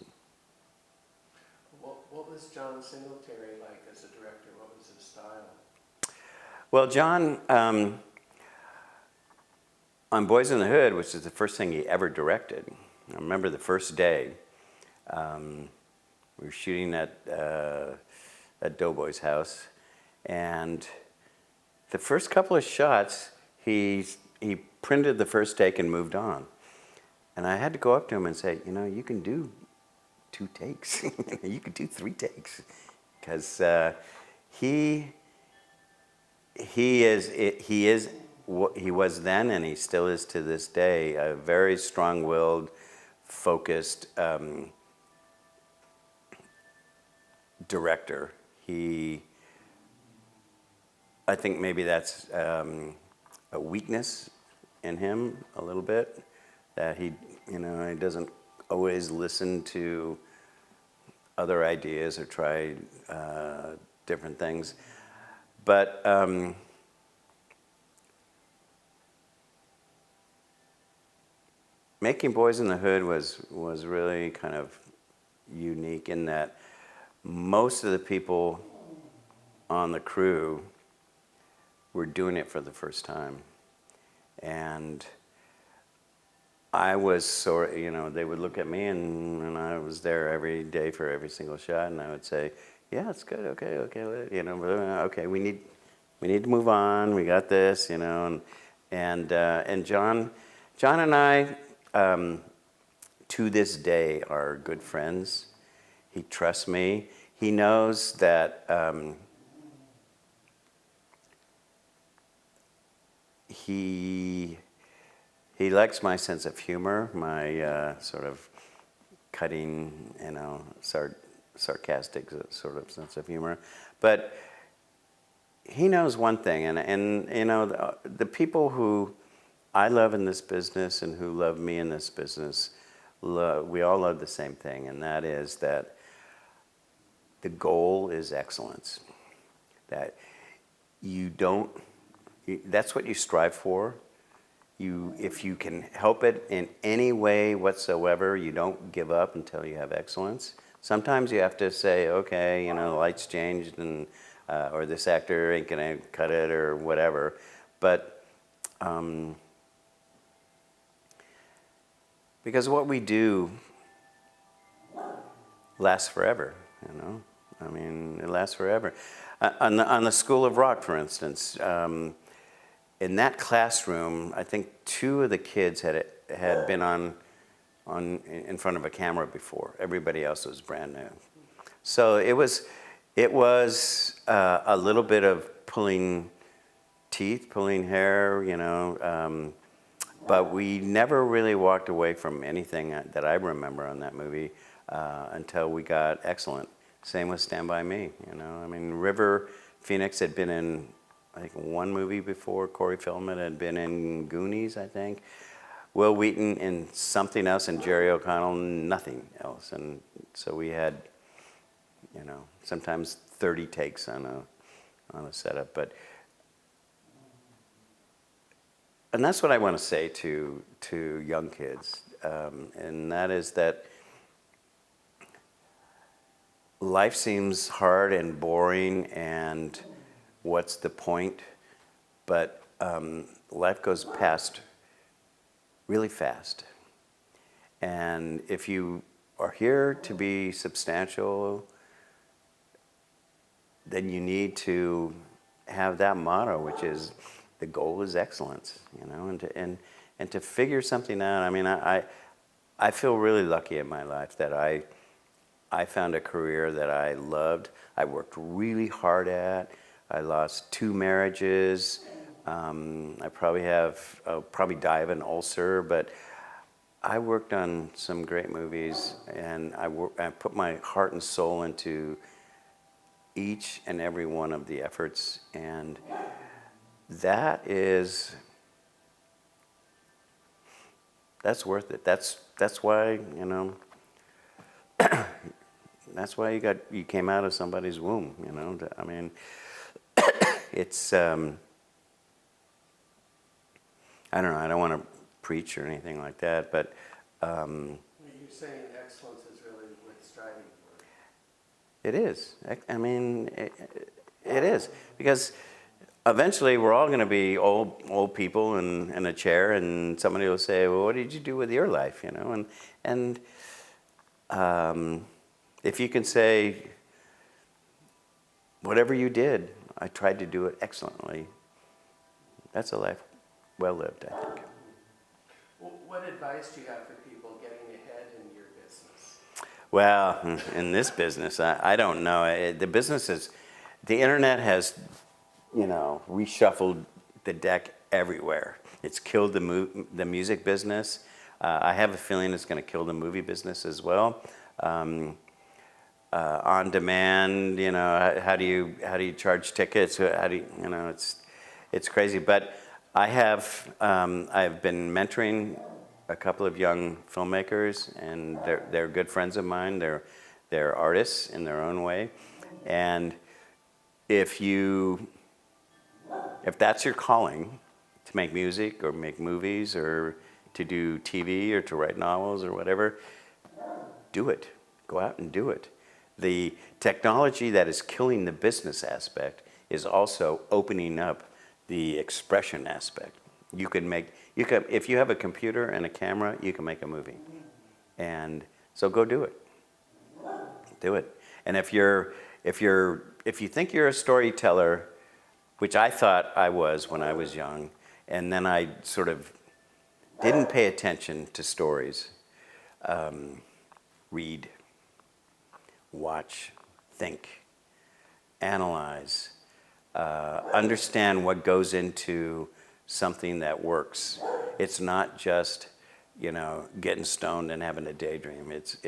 What was John Singletary like as a director? What was his style? Well, John, on Boys in the Hood, which is the first thing he ever directed, I remember the first day, we were shooting at Doughboy's house, and the first couple of shots, he printed the first take and moved on. And I had to go up to him and say, you know, you can do 2 takes. You can do 3 takes. Because he was then, and he still is to this day, a very strong-willed, focused director. I think maybe that's a weakness in him a little bit, that he doesn't always listen to other ideas or try different things. But making Boys in the Hood was really kind of unique in that most of the people on the crew were doing it for the first time. And I was sort of, they would look at me, and I was there every day for every single shot, and I would say, yeah, it's good, okay, okay, we need to move on, we got this, and John and I, to this day, are good friends. He trusts me. He knows that he likes my sense of humor, my sort of cutting, sarcastic sort of sense of humor. But he knows one thing, and the people who I love in this business and who love me in this business, we all love the same thing, and that is that the goal is excellence. That that's what you strive for. If you can help it in any way whatsoever, you don't give up until you have excellence. Sometimes you have to say, okay, the lights changed, and or this actor ain't gonna cut it or whatever. But because what we do lasts forever, I mean, it lasts forever. On the School of Rock, for instance. In that classroom, I think 2 of the kids had been in front of a camera before. Everybody else was brand new. So it was a little bit of pulling teeth, pulling hair, but we never really walked away from anything that I remember on that movie until we got excellent. Same with Stand By Me. I mean, River Phoenix had been in, I think, 1 movie before. Corey Feldman had been in Goonies, I think. Will Wheaton in something else, and Jerry O'Connell nothing else. And so we had, sometimes 30 takes on a setup. And that's what I want to say to young kids, and that is that life seems hard and boring, and what's the point? But life goes past really fast. And if you are here to be substantial, then you need to have that motto, which is the goal is excellence, and to figure something out. I mean, I feel really lucky in my life that I found a career that I loved. I worked really hard at. I lost 2 marriages. I'll probably die of an ulcer, but I worked on some great movies, and I put my heart and soul into each and every one of the efforts, and that's worth it. That's why, that's why you came out of somebody's womb, I mean, it's I don't know, I don't want to preach or anything like that, but You're saying excellence is really worth striving for. it is. I mean, it is, because eventually we're all going to be old people in a chair, and somebody will say, well, what did you do with your life, and if you can say, whatever you did, I tried to do it excellently, that's a life well lived, I think. What advice do you have for people getting ahead in your business? Well, in this business, I don't know. The internet has, reshuffled the deck everywhere. It's killed the music business. I have a feeling it's going to kill the movie business as well. On demand, how do you charge tickets? It's crazy. But I've been mentoring a couple of young filmmakers, and they're good friends of mine. They're artists in their own way, and if that's your calling, to make music or make movies or to do TV or to write novels or whatever, do it. Go out and do it. The technology that is killing the business aspect is also opening up the expression aspect. If you have a computer and a camera, you can make a movie. And so go do it. Do it. And if you think you're a storyteller, which I thought I was when I was young, and then I sort of didn't pay attention to stories, read, watch, think, analyze, understand what goes into something that works. It's not just, getting stoned and having a daydream. It's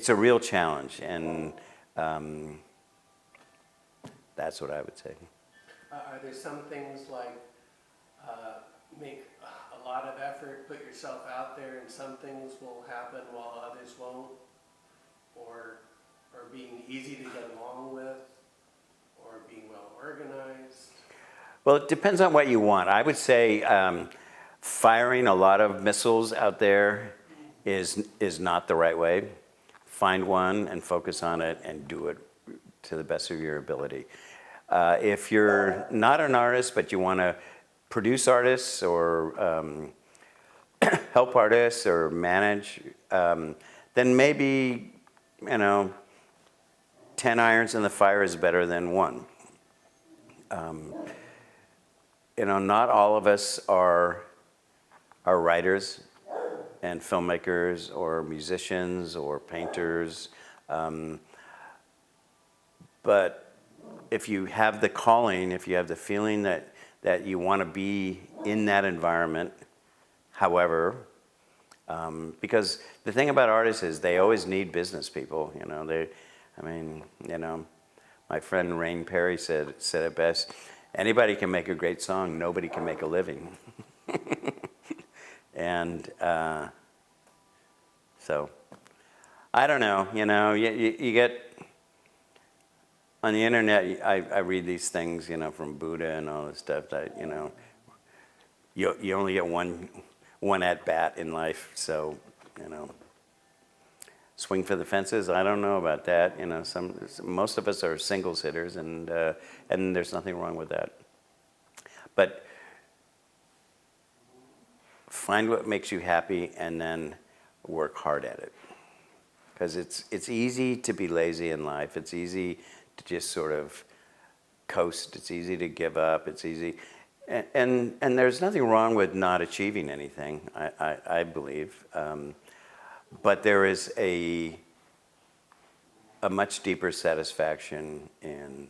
a real challenge, and that's what I would say. Are there some things like make a lot of effort, put yourself out there, and some things will happen while others won't? Or being easy to get along with? Or being well organized? Well, it depends on what you want. I would say firing a lot of missiles out there is not the right way. Find one and focus on it and do it to the best of your ability. If you're not an artist, but you want to produce artists or help artists or manage, then maybe, 10 irons in the fire is better than one. Not all of us are writers and filmmakers or musicians or painters. But if you have the calling, if you have the feeling that you want to be in that environment, however, because the thing about artists is they always need business people. My friend Rain Perry said it best. Anybody can make a great song. Nobody can make a living. And so, I don't know. You get on the internet. I read these things, from Buddha and all this stuff. That you only get one at bat in life. So, swing for the fences. I don't know about that. Most of us are single sitters, and there's nothing wrong with that. But find what makes you happy, and then work hard at it. Because it's easy to be lazy in life. It's easy to just sort of coast. It's easy to give up. It's easy, and there's nothing wrong with not achieving anything. I believe. But there is a much deeper satisfaction in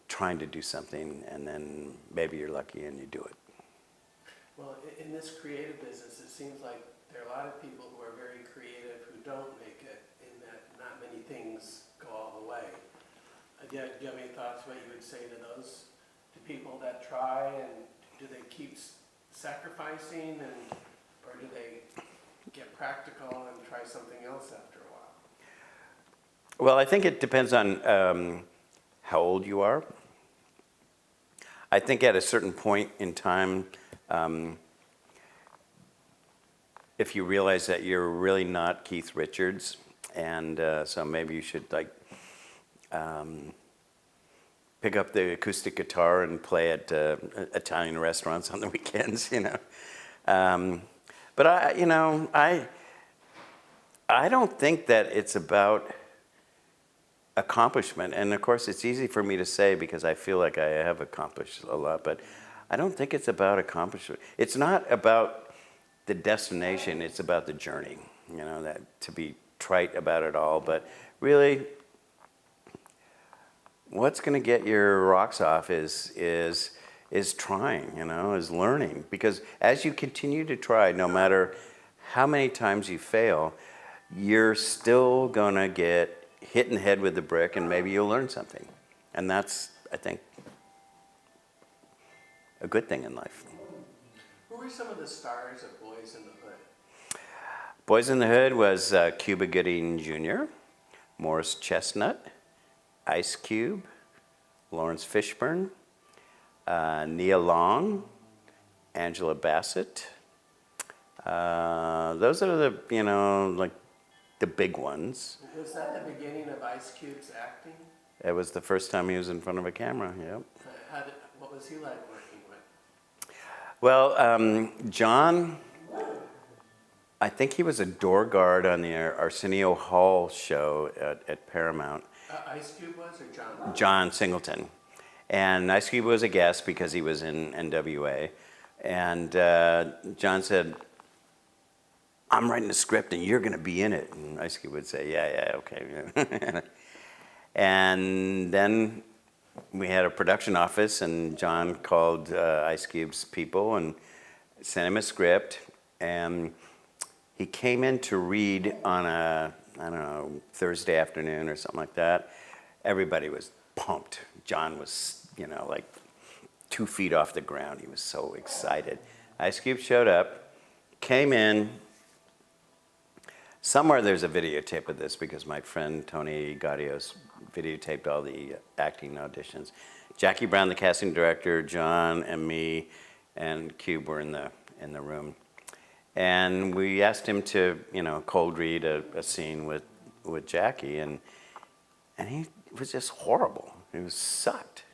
trying to do something, and then maybe you're lucky and you do it. Well, in this creative business, it seems like there are a lot of people who are very creative who don't make it, in that not many things go all the way. Do you have any thoughts what you would say to those, to people that try, and do they keep sacrificing, or do they get practical and try something else after a while? Well, I think it depends on how old you are. I think at a certain point in time, if you realize that you're really not Keith Richards, and so maybe you should pick up the acoustic guitar and play at Italian restaurants on the weekends, But I don't think that it's about accomplishment. And of course, it's easy for me to say because I feel like I have accomplished a lot, but I don't think it's about accomplishment. It's not about the destination, it's about the journey, that to be trite about it all. But really, what's going to get your rocks off is trying, is learning. Because as you continue to try, no matter how many times you fail, you're still going to get hit in the head with the brick, and maybe you'll learn something. And that's, I think, a good thing in life. Who were some of the stars of Boys in the Hood? Boys in the Hood was Cuba Gooding Jr., Morris Chestnut, Ice Cube, Lawrence Fishburne, Nia Long, Angela Bassett. Those are the, the big ones. Was that the beginning of Ice Cube's acting? It was the first time he was in front of a camera, yep. What was he like working with? Well, John, I think he was a door guard on the Arsenio Hall show at Paramount. Ice Cube was, or John? John Singleton. And Ice Cube was a guest because he was in NWA. And John said, I'm writing a script and you're going to be in it. And Ice Cube would say, yeah, okay. And then we had a production office, and John called Ice Cube's people and sent him a script. And he came in to read on a, Thursday afternoon or something like that. Everybody was pumped. John was, 2 feet off the ground. He was so excited. Ice Cube showed up, came in. Somewhere there's a videotape of this because my friend Tony Gaudios videotaped all the acting auditions. Jackie Brown, the casting director, John and me and Cube were in the room. And we asked him to, cold read a scene with Jackie, and he was just horrible. He was sucked.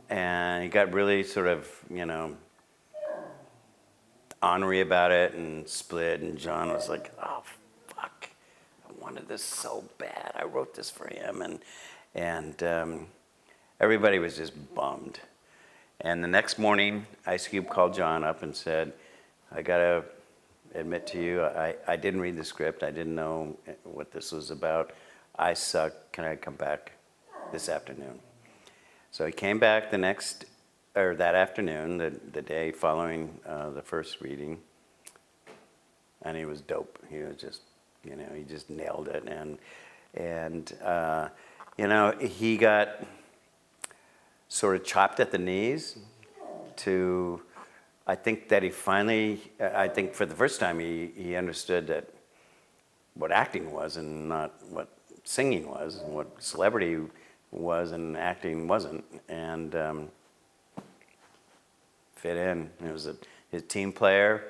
And he got really sort of, ornery about it and split, and John was like, oh, fuck, I wanted this so bad. I wrote this for him, and everybody was just bummed. And the next morning, Ice Cube called John up and said, I gotta admit to you, I didn't read the script. I didn't know what this was about. I suck. Can I come back this afternoon? So he came back that afternoon, the day following the first reading, and he was dope. He was just, he just nailed it. And he got sort of chopped at the knees to, I think that he finally, I think for the first time he understood that what acting was and not what singing was, and what celebrity was and acting wasn't, and fit in. It was his team player,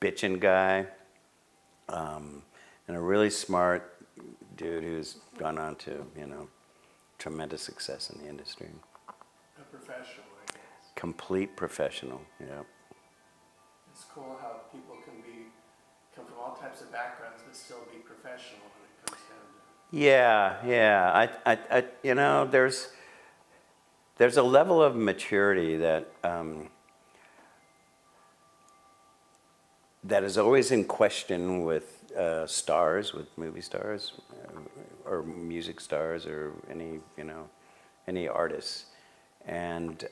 bitchin' guy, and a really smart dude who's gone on to, tremendous success in the industry. A professional, I guess. Complete professional, yeah. It's cool how people can come from all types of backgrounds but still be professional when it comes down to it. Yeah. There's a level of maturity that that is always in question with stars, with movie stars, or music stars, or any artists, and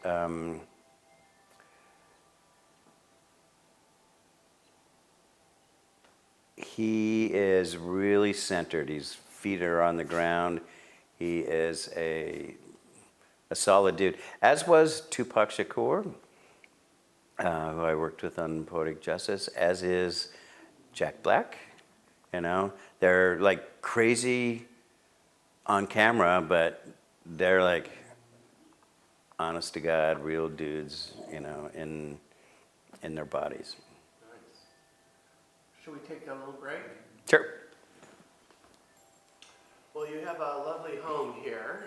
he is really centered. His feet are on the ground. He is a solid dude, as was Tupac Shakur, who I worked with on Poetic Justice, as is Jack Black. They're like crazy on camera, but they're like honest to God, real dudes, in their bodies. Nice. Should we take a little break? Sure. Well, you have a lovely home here.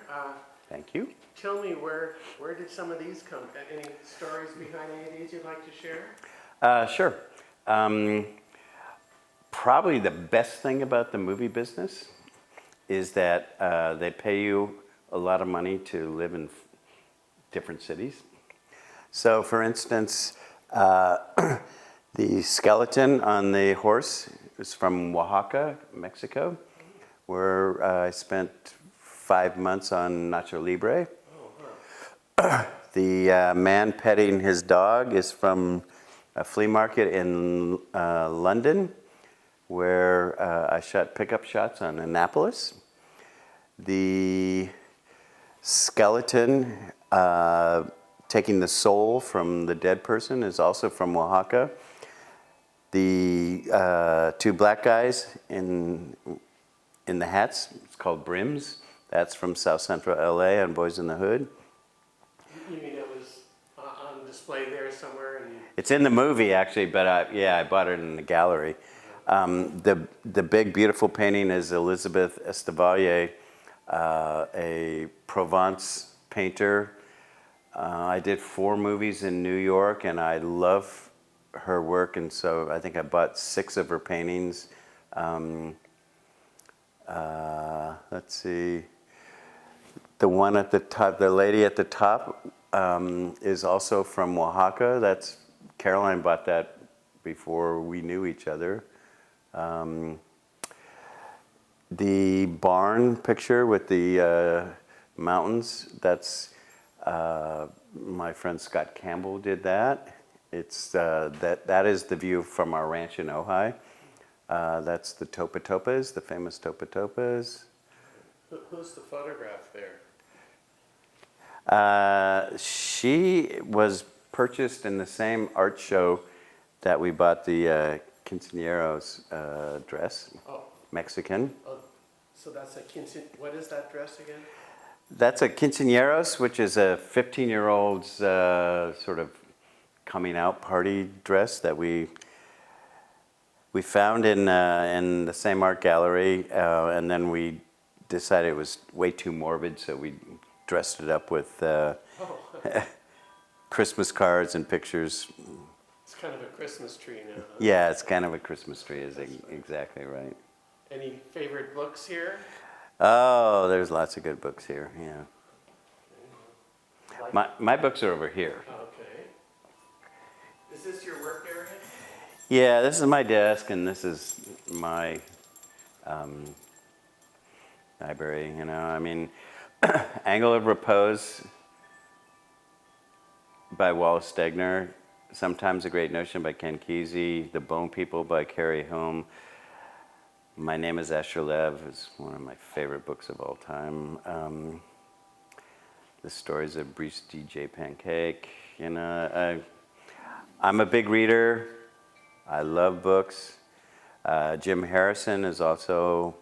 Thank you. Tell me, where did some of these come? Any stories behind any of these you'd like to share? Sure. Probably the best thing about the movie business is that they pay you a lot of money to live in different cities. So, for instance, the skeleton on the horse is from Oaxaca, Mexico, where I spent 5 months on Nacho Libre. The man petting his dog is from a flea market in London, where I shot pickup shots on Annapolis. The skeleton taking the soul from the dead person is also from Oaxaca. The two black guys in the hats, it's called brims. That's from South Central LA on Boys in the Hood. You mean it was on display there somewhere? It's in the movie, actually, but I bought it in the gallery. The big, beautiful painting is Elizabeth Estevalier, a Provence painter. I did 4 movies in New York, and I love her work, and so I think I bought 6 of her paintings. Let's see. The one at the top, the lady at the top, is also from Oaxaca. That's Caroline bought that before we knew each other. The barn picture with the mountains, that's my friend Scott Campbell did that. It's that is the view from our ranch in Ojai. That's the Topa Topas, the famous Topa Topas. Who's the photograph there? She was purchased in the same art show that we bought the quinceañeros dress, Mexican. Oh, so that's what is that dress again? That's a quinceañeros, which is a 15-year-old's sort of coming out party dress that we found in the same art gallery, and then we decided it was way too morbid, so we dressed it up with Christmas cards and pictures. It's kind of a Christmas tree now. Huh? Yeah, it's kind of a Christmas tree, is exactly right. Any favorite books here? Oh, there's lots of good books here, yeah. My books are over here. Okay. Is this your work area? Yeah, this is my desk, and this is my library, I mean, Angle of Repose by Wallace Stegner, Sometimes a Great Notion by Ken Kesey, The Bone People by Carrie Home. My Name is Asher Lev is one of my favorite books of all time. The Stories of Brice DJ Pancake. I'm a big reader. I love books. Jim Harrison is also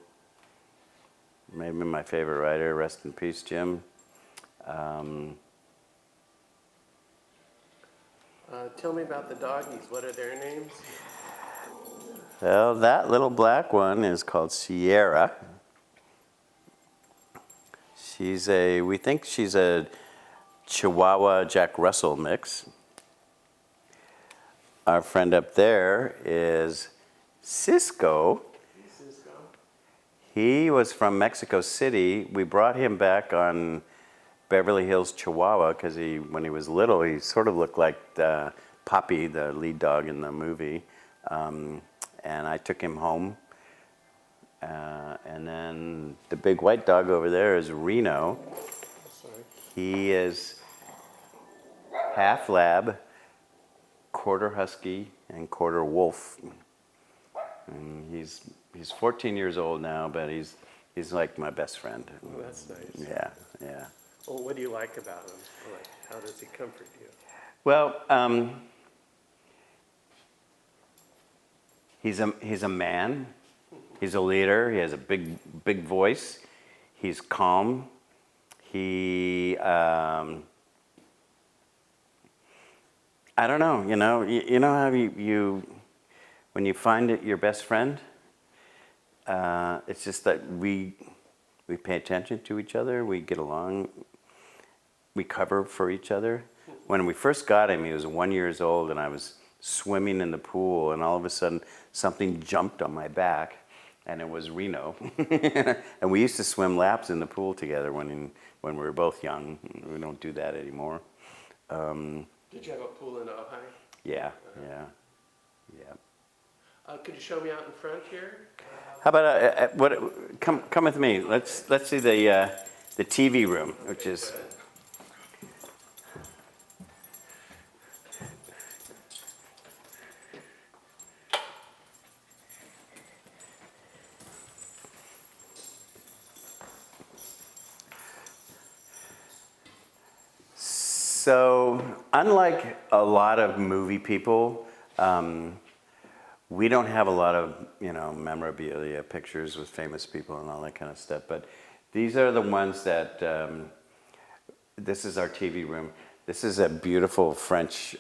maybe my favorite writer. Rest in peace, Jim. Tell me about the doggies. What are their names? Well, that little black one is called Sierra. We think she's a Chihuahua Jack Russell mix. Our friend up there is Cisco. Cisco. He was from Mexico City. We brought him back on Beverly Hills Chihuahua because when he was little, he sort of looked like Poppy, the lead dog in the movie. And I took him home. And then the big white dog over there is Reno. Sorry. He is half lab, quarter husky, and quarter wolf. And he's 14 years old now, but he's like my best friend. Oh, that's nice. Yeah, yeah. Well, what do you like about him? Like, how does he comfort you? Well, he's a man. He's a leader. He has a big voice. He's calm. He I don't know. You know how you when you find it your best friend. It's just that we pay attention to each other. We get along. We cover for each other. When we first got him, he was 1 year old, and I was swimming in the pool, and all of a sudden something jumped on my back, and it was Reno. And we used to swim laps in the pool together when we were both young. We don't do that anymore. Did you have a pool in Ojai? Yeah. Could you show me out in front here? How about come with me? Let's see the TV room, which is. So, unlike a lot of movie people, we don't have a lot of, memorabilia, pictures with famous people and all that kind of stuff. But these are the ones that, this is our TV room. This is a beautiful French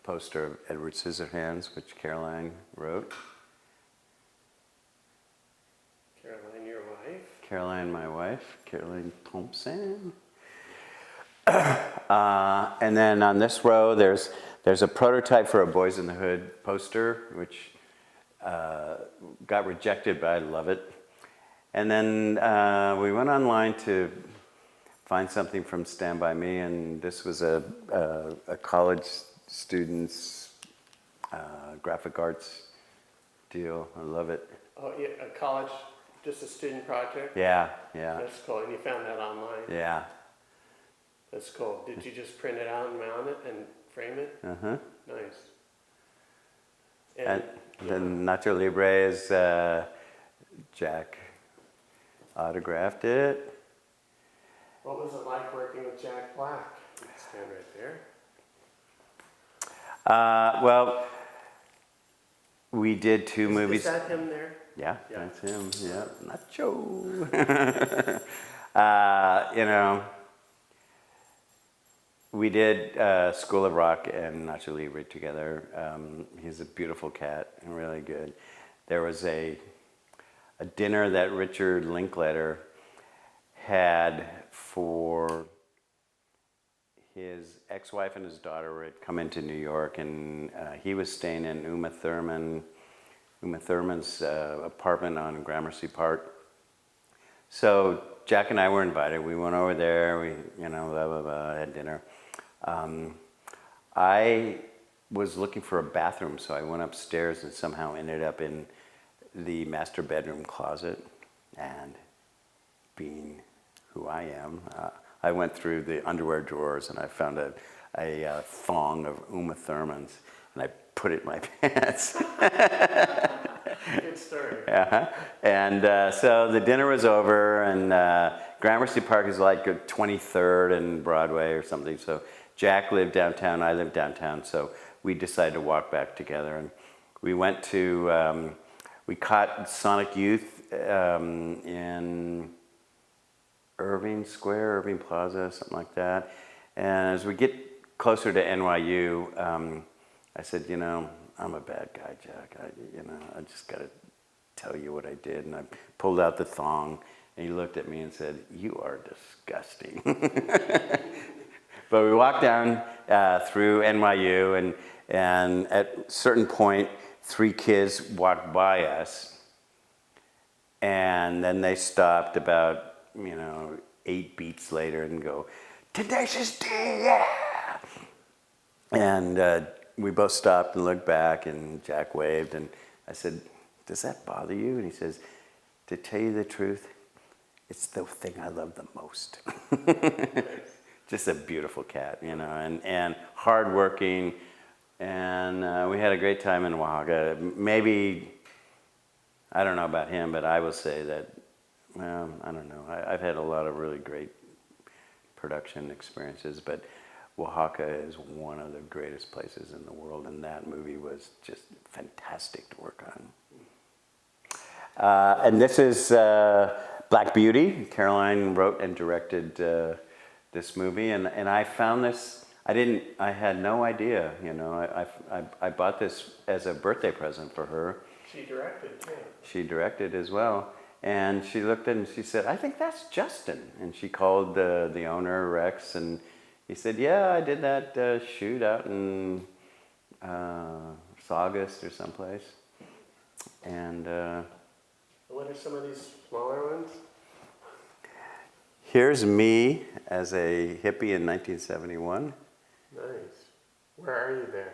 poster of Edward Scissorhands, which Caroline wrote. Caroline, your wife? Caroline, my wife. Caroline Thompson. And then on this row, there's a prototype for a Boys in the Hood poster, which got rejected, but I love it. And then we went online to find something from Stand By Me, and this was a college student's graphic arts deal. I love it. Oh, yeah, a college, just a student project? Yeah. That's cool, and you found that online? Yeah. That's cool. Did you just print it out and mount it and frame it? Uh-huh. Nice. And then Nacho Libre is Jack autographed it. What was it like working with Jack Black? Stand right there. Well, we did two movies. Is that him there? Yeah, that's him. Yeah, Nacho. We did School of Rock and Nacho Libre together. He's a beautiful cat and really good. There was a dinner that Richard Linklater had for his ex-wife and his daughter had come into New York, and he was staying in Uma Thurman's apartment on Gramercy Park. So Jack and I were invited. We went over there. We, blah, blah, blah, had dinner. I was looking for a bathroom, so I went upstairs and somehow ended up in the master bedroom closet. And being who I am, I went through the underwear drawers and I found a thong of Uma Thurman's, and I put it in my pants. Good story. Uh-huh. And so the dinner was over, and Gramercy Park is like 23rd and Broadway or something. So Jack lived downtown, I lived downtown, so we decided to walk back together. And we went to, we caught Sonic Youth in Irving Square, Irving Plaza, something like that. And as we get closer to NYU, I said, I'm a bad guy, Jack. I just got to tell you what I did. And I pulled out the thong, and he looked at me and said, you are disgusting. But we walked down through NYU, and at a certain point, 3 kids walked by us, and then they stopped about, 8 beats later and go, Tenacious D, yeah! And we both stopped and looked back, and Jack waved, and I said, does that bother you? And he says, to tell you the truth, it's the thing I love the most. Just a beautiful cat, and hardworking, and we had a great time in Oaxaca. Maybe, I don't know about him, but I will say that, well, I don't know. I've had a lot of really great production experiences, but Oaxaca is one of the greatest places in the world, and that movie was just fantastic to work on. And this is Black Beauty. Caroline wrote and directed this movie, and I found this. I had no idea. I bought this as a birthday present for her. She directed too. She directed as well. And she looked at it and she said, I think that's Justin. And she called the owner, Rex, and he said, yeah, I did that shoot out in Saugus or someplace. And what are some of these smaller ones? here's me as a hippie in 1971. Nice. Where are you there?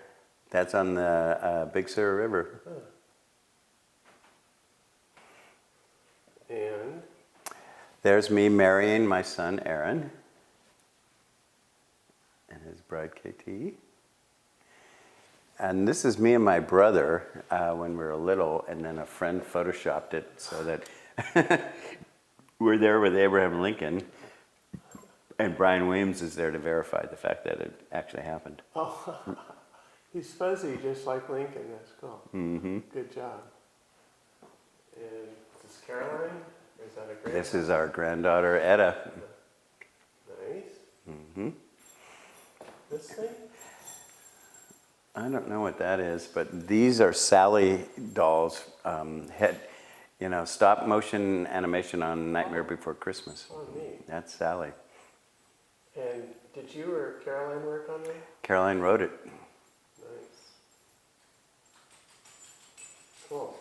That's on the Big Sur River. Huh. And? There's me marrying my son, Aaron, and his bride, KT. And this is me and my brother when we were little, and then a friend photoshopped it so that we're there with Abraham Lincoln, and Brian Williams is there to verify the fact that it actually happened. Oh, he's fuzzy just like Lincoln. That's cool. Mm-hmm. Good job. And is this Caroline? Or is that a granddaughter? This is our granddaughter, Etta. Nice. Mm-hmm. This thing? I don't know what that is, but these are Sally dolls, stop motion animation on Nightmare Before Christmas. Oh, neat. That's Sally. And did you or Caroline work on them? Caroline wrote it. Nice. Cool.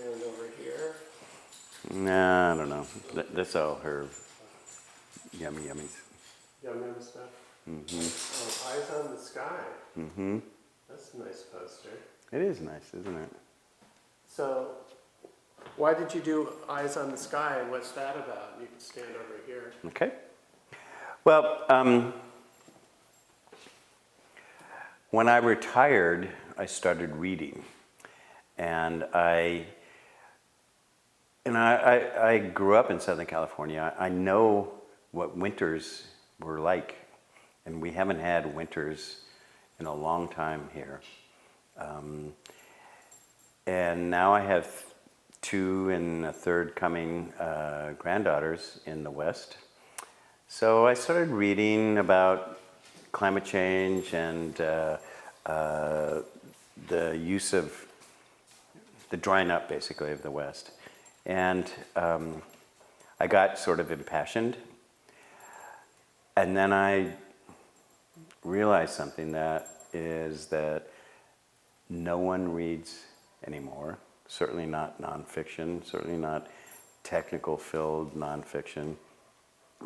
And over here? Nah, I don't know. That's all her yummy yummies. Yum yum stuff. Mm-hmm. Oh, Eyes on the Sky. Mm-hmm. That's a nice poster. It is nice, isn't it? So, why did you do Eyes on the Sky, and what's that about? You can stand over here. Okay. Well, when I retired, I started reading, and I grew up in Southern California. I know what winters were like, and we haven't had winters in a long time here. And now I have 2 and a third coming granddaughters in the West. So I started reading about climate change and the use of the drying up, basically, of the West. And I got sort of impassioned. And then I realized something, that is that no one reads anymore, certainly not nonfiction, certainly not technical filled nonfiction.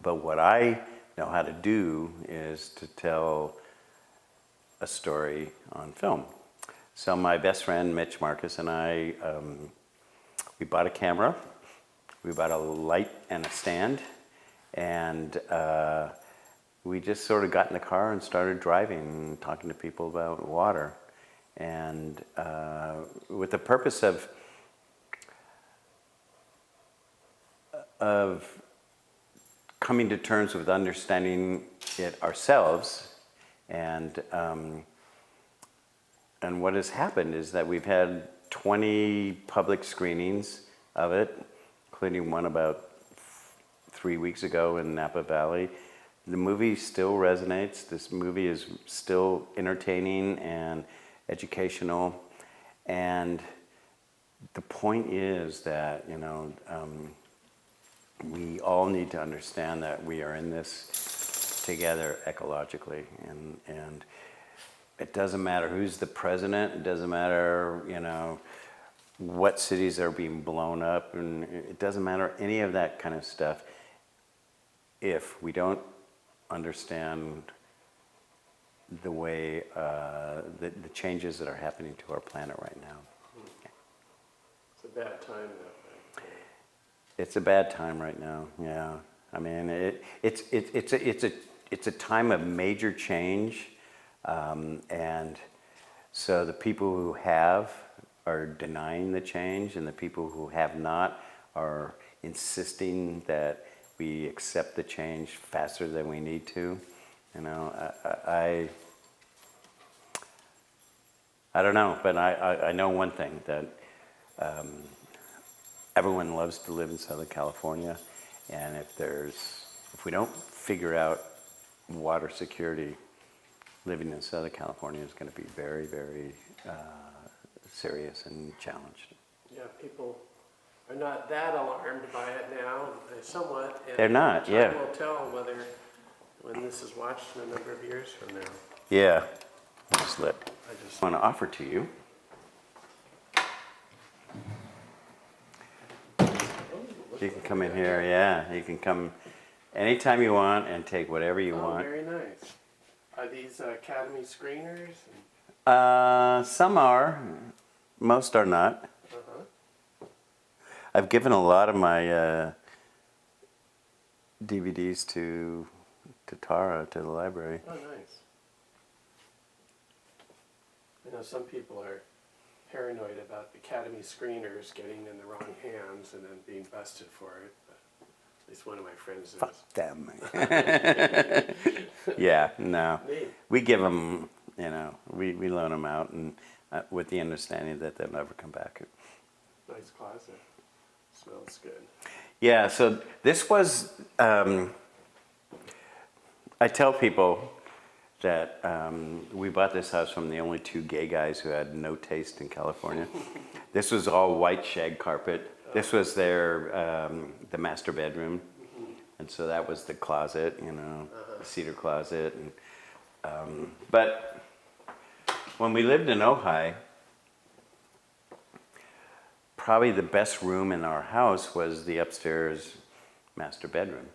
But what I know how to do is to tell a story on film. So my best friend Mitch Marcus and I, we bought a camera, we bought a light and a stand, and we just sort of got in the car and started driving, talking to people about water, and with the purpose of coming to terms with understanding it ourselves. And what has happened is that we've had 20 public screenings of it, including one about 3 weeks ago in Napa Valley. The movie still resonates. This movie is still entertaining, and educational. And the point is that, we all need to understand that we are in this together ecologically. And it doesn't matter who's the president, it doesn't matter, what cities are being blown up, and it doesn't matter any of that kind of stuff if we don't understand the way, the changes that are happening to our planet right now. It's a bad time now. It's a bad time right now, yeah. I mean, it's a time of major change, and so the people who have are denying the change, and the people who have not are insisting that we accept the change faster than we need to. I don't know, but I know one thing, that everyone loves to live in Southern California, and if we don't figure out water security, living in Southern California is going to be very, very serious and challenged. Yeah, people are not that alarmed by it now, somewhat. And They're not, time yeah. will tell when this is watched in a number of years from now. Yeah, I I want to offer to you. You can come in here, yeah. You can come anytime you want and take whatever you want. Very nice. Are these Academy screeners? Some are, most are not. I've given a lot of my DVDs to Tara, to the library. Oh, nice. I know some people are paranoid about Academy screeners getting in the wrong hands and then being busted for it, but at least one of my friends is. Fuck them. Yeah, no. Neat. We give them, we loan them out, and with the understanding that they'll never come back. Nice closet. Smells good. Yeah, so this was, I tell people that we bought this house from the only two gay guys who had no taste in California. This was all white shag carpet. This was the master bedroom. And so that was the closet, the cedar closet. And, but when we lived in Ojai, probably the best room in our house was the upstairs master bedroom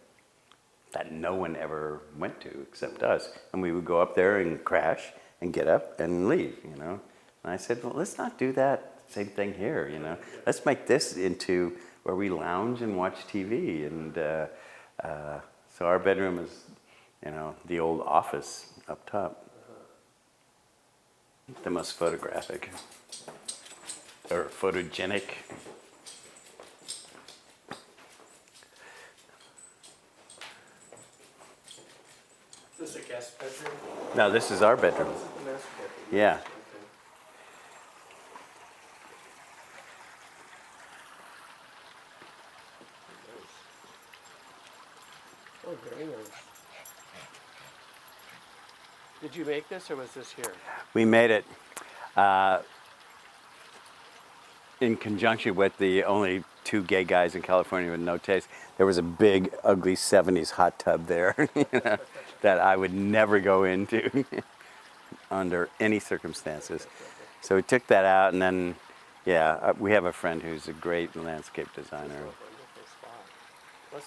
that no one ever went to except us. And we would go up there and crash and get up and leave, And I said, well, let's not do that same thing here, Let's make this into where we lounge and watch TV. And so our bedroom is, the old office up top. The most photographic, or photogenic. Is this a guest bedroom? No, this is our bedroom. This is the master bedroom. Yeah. Okay. Nice. Oh, very nice. Did you make this, or was this here? We made it in conjunction with the only two gay guys in California with no taste. There was a big, ugly 70s hot tub there that I would never go into under any circumstances. So we took that out, and then, we have a friend who's a great landscape designer. Wonderful spot.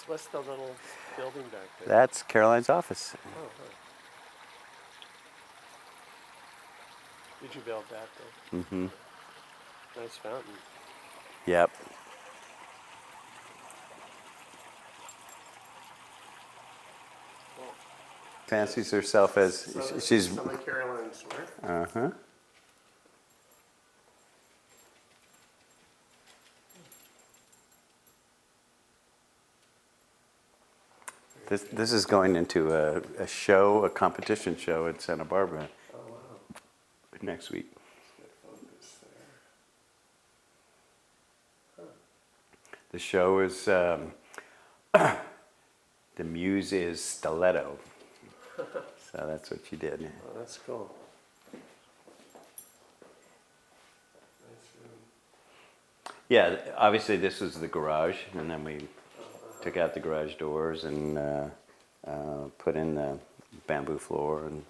What's the little building back there? That's Caroline's office. Oh, huh. Did you build that though? Mm-hmm. Nice fountain. Yep. Well, Fancies herself as she's. some of Caroline's work. Uh-huh. This is going into a show, a competition show in Santa Barbara. Oh, wow. Next week. Good focus there. The show is, the muse is stiletto. So that's what she did. Oh, that's cool. Yeah, obviously this was the garage, and then we took out the garage doors and put in the bamboo floor. And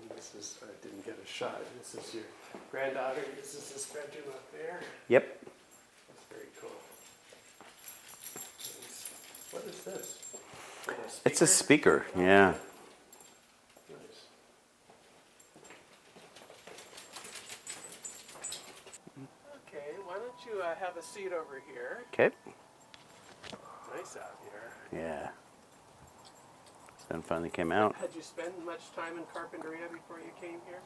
And this is, I didn't get a shot. This is your granddaughter. This is this bedroom up there. yep, That's very cool. What is this? it's a speaker. Yeah. Nice. Okay, why don't you have a seat over here? Okay. Nice out here. Yeah. Sun finally came out. Had you spent much time in Carpinteria before you came here?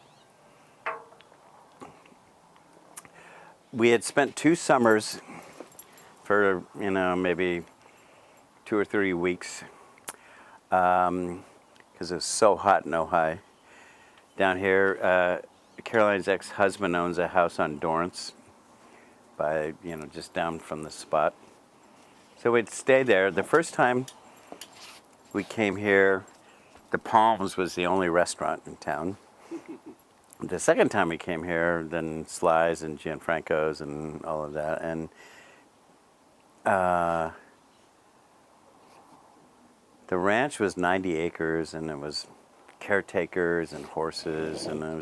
We had spent 2 summers for, maybe 2 or 3 weeks, because it was so hot in Ojai. Down here, Caroline's ex-husband owns a house on Dorrance, by, just down from the spot. So we'd stay there. The first time we came here, the Palms was the only restaurant in town. The second time we came here, then Sly's and Gianfranco's and all of that, and the ranch was 90 acres, and it was caretakers and horses, and it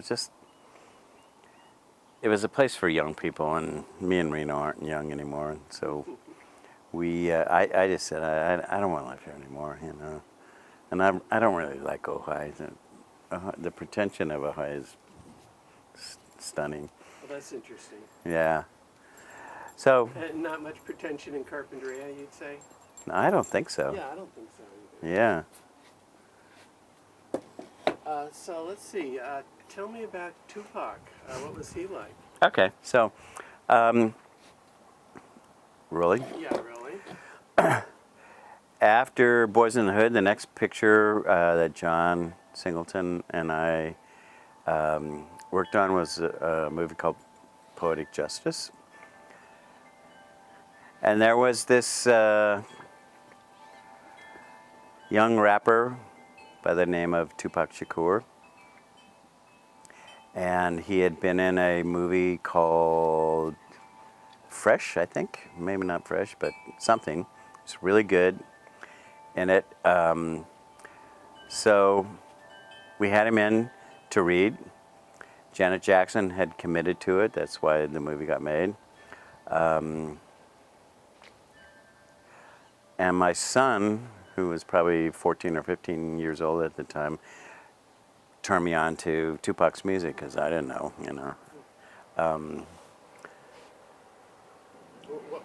was a place for young people, and me and Reno aren't young anymore, so I just said, I don't want to live here anymore, and I don't really like Ojai. The pretension of Ojai is stunning. Well, that's interesting. Yeah. So, And not much pretension in Carpinteria, you'd say? I don't think so. Yeah, I don't think so either. Yeah. So let's see. Tell me about Tupac. What was he like? Okay. So, really? Yeah, really. After Boys in the Hood, the next picture that John Singleton and I worked on was a movie called Poetic Justice. And there was this young rapper by the name of Tupac Shakur. And he had been in a movie called Fresh, I think. Maybe not Fresh, but something. It's really good in it. So we had him in to read. Janet Jackson had committed to it. That's why the movie got made. And my son, who was probably 14 or 15 years old at the time, turned me on to Tupac's music, because I didn't know,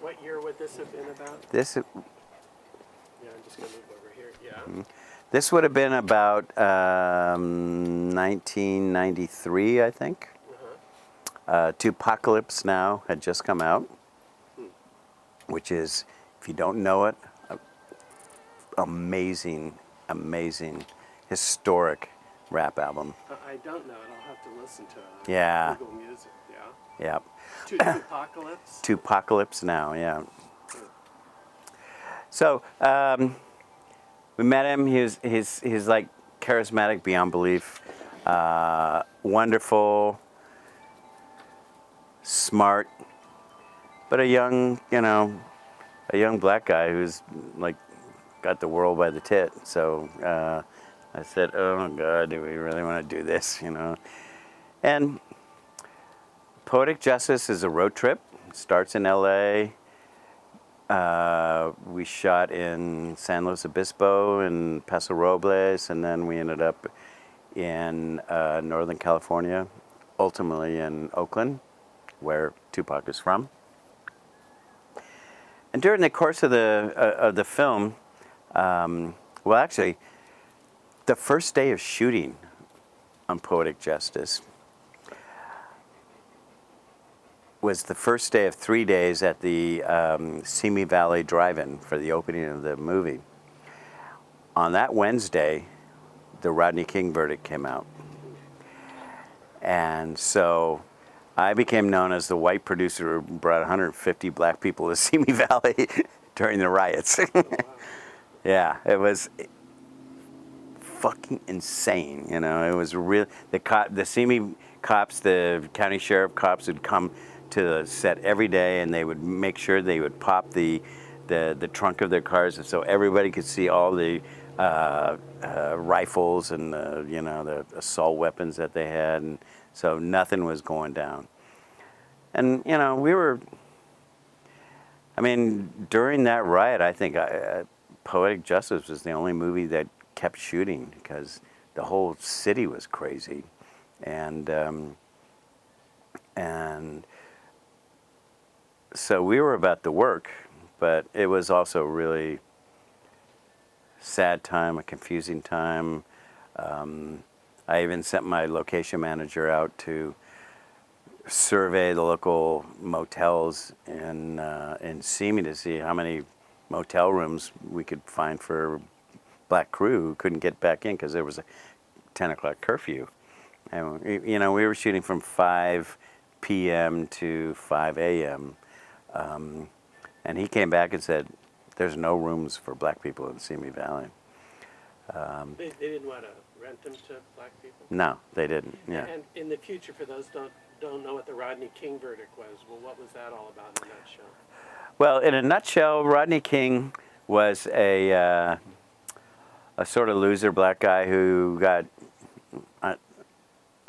What year would this have been about? This Yeah, I'm just going to move over here. Yeah. this would have been about 1993, I think. Tupacalypse Now had just come out, which is, if you don't know it, amazing, historic rap album. I don't know it. I'll have to listen to it. Yeah. Google Music, yeah. Yeah. Tupacalypse? Tupacalypse Now, yeah. So we met him. He's like charismatic beyond belief, wonderful, smart, but a young black guy who's like got the world by the tit. So I said, "Oh God, do we really want to do this?" And Poetic Justice is a road trip. It starts in L.A. We shot in San Luis Obispo and Paso Robles, and then we ended up in Northern California, ultimately in Oakland, where Tupac is from. And during the course of the film, well, actually, the first day of shooting on Poetic Justice was the first day of 3 days at the Simi Valley Drive-In for the opening of the movie. On that Wednesday, the Rodney King verdict came out. And so I became known as the white producer who brought 150 black people to Simi Valley during the riots. Yeah, it was fucking insane, It was real. The Simi cops, the county sheriff cops would come to the set every day, and they would make sure they would pop the trunk of their cars, and so everybody could see all the rifles and the assault weapons that they had, and so nothing was going down. And during that riot, I think Poetic Justice was the only movie that kept shooting because the whole city was crazy, and so we were about the work, but it was also a really sad time, a confusing time. I even sent my location manager out to survey the local motels in Simi to see how many motel rooms we could find for black crew who couldn't get back in because there was a 10 o'clock curfew. And we were shooting from 5 p.m. to 5 a.m. And he came back and said, "There's no rooms for black people in Simi Valley." They didn't want to rent them to black people? No, they didn't. Yeah. And in the future, for those don't know what the Rodney King verdict was, well, what was that all about in a nutshell? Well, in a nutshell, Rodney King was a sort of loser black guy who got, I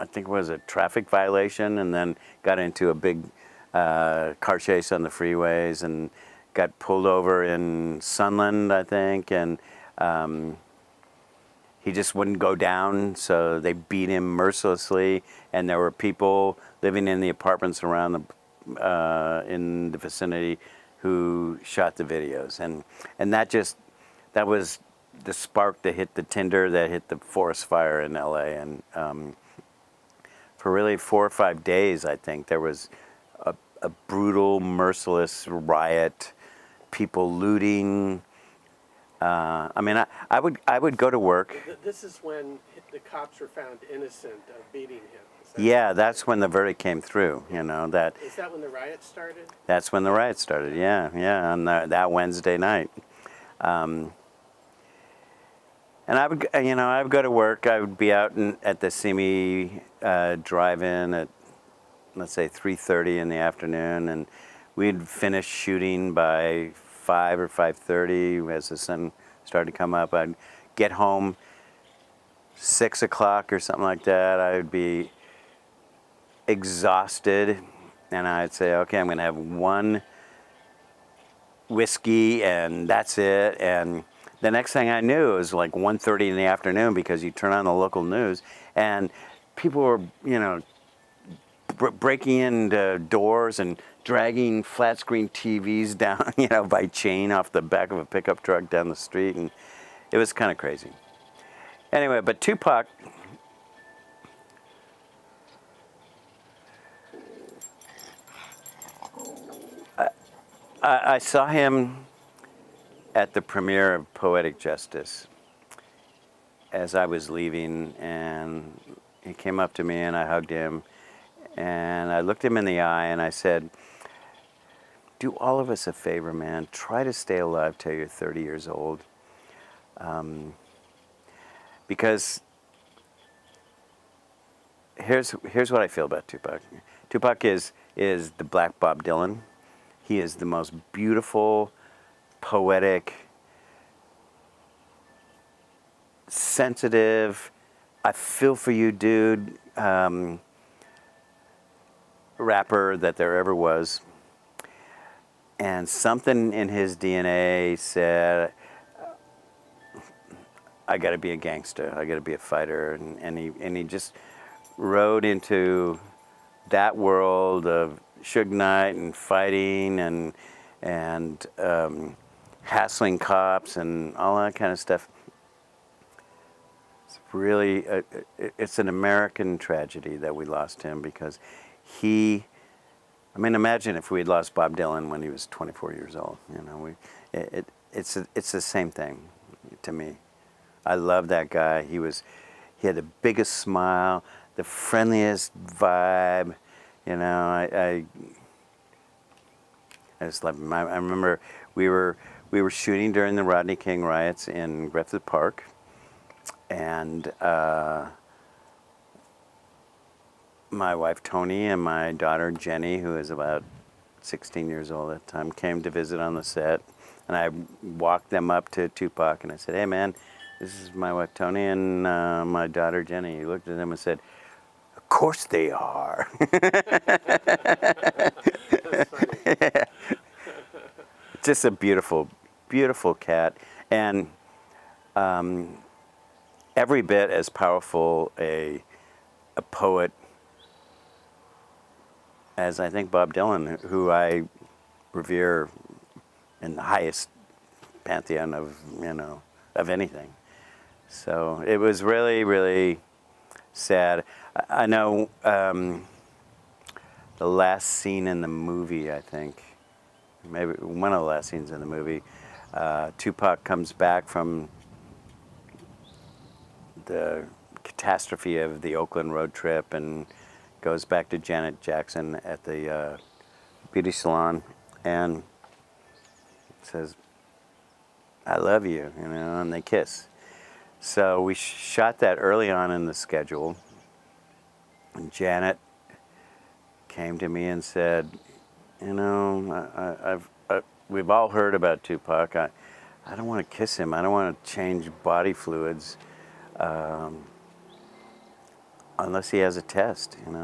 think it was a traffic violation, and then got into a big car chase on the freeways and got pulled over in Sunland, I think, and he just wouldn't go down, so they beat him mercilessly, and there were people living in the apartments around in the vicinity who shot the videos, and that was the spark that hit the tinder that hit the forest fire in LA. And for really 4 or 5 days, I think there was a brutal, merciless riot, people looting. I would go to work. This is when the cops were found innocent of beating him. Yeah, that's when the verdict came through. That. Is that when the riot started? That's when the riot started. Yeah, on that Wednesday night. And I would go to work. I would be out at the Simi drive-in at, let's say, 3:30 in the afternoon, and we'd finish shooting by 5 or 5:30 as the sun started to come up. I'd get home 6 o'clock or something like that. I would be exhausted, and I'd say, okay, I'm going to have one whiskey, and that's it. And the next thing I knew, it was like 1:30 in the afternoon, because you turn on the local news, and people were, breaking into doors and dragging flat screen TVs down, by chain off the back of a pickup truck down the street, and it was kind of crazy. Anyway, but Tupac, I saw him at the premiere of Poetic Justice as I was leaving, and he came up to me and I hugged him, and I looked him in the eye and I said, "Do all of us a favor, man. Try to stay alive till you're 30 years old." Because here's what I feel about Tupac. Tupac is the Black Bob Dylan. He is the most beautiful, poetic, sensitive, I feel for you, dude, rapper that there ever was. And something in his DNA said, I got to be a gangster. I got to be a fighter. And he just rode into that world of Suge Knight and fighting and hassling cops and all that kind of stuff. It's really it's an American tragedy that we lost him, because imagine if we had lost Bob Dylan when he was 24 years old. It's the same thing to me. I love that guy. He had the biggest smile, the friendliest vibe. I just love him. I remember we were shooting during the Rodney King riots in Griffith Park, and my wife Tony and my daughter Jenny, who is about 16 years old at the time, came to visit on the set. And I walked them up to Tupac and I said, "Hey man, this is my wife Tony and my daughter Jenny." He looked at them and said, "Of course they are." That's funny. Just a beautiful, beautiful cat. And every bit as powerful a poet as I think Bob Dylan, who I revere in the highest pantheon of, of anything. So it was really, really sad. I know the last scene in the movie, I think, maybe one of the last scenes in the movie, Tupac comes back from the catastrophe of the Oakland road trip and goes back to Janet Jackson at the beauty salon and says, "I love you," and they kiss. So we shot that early on in the schedule. And Janet came to me and said, we've all heard about Tupac. I don't want to kiss him. I don't want to change body fluids unless he has a test, And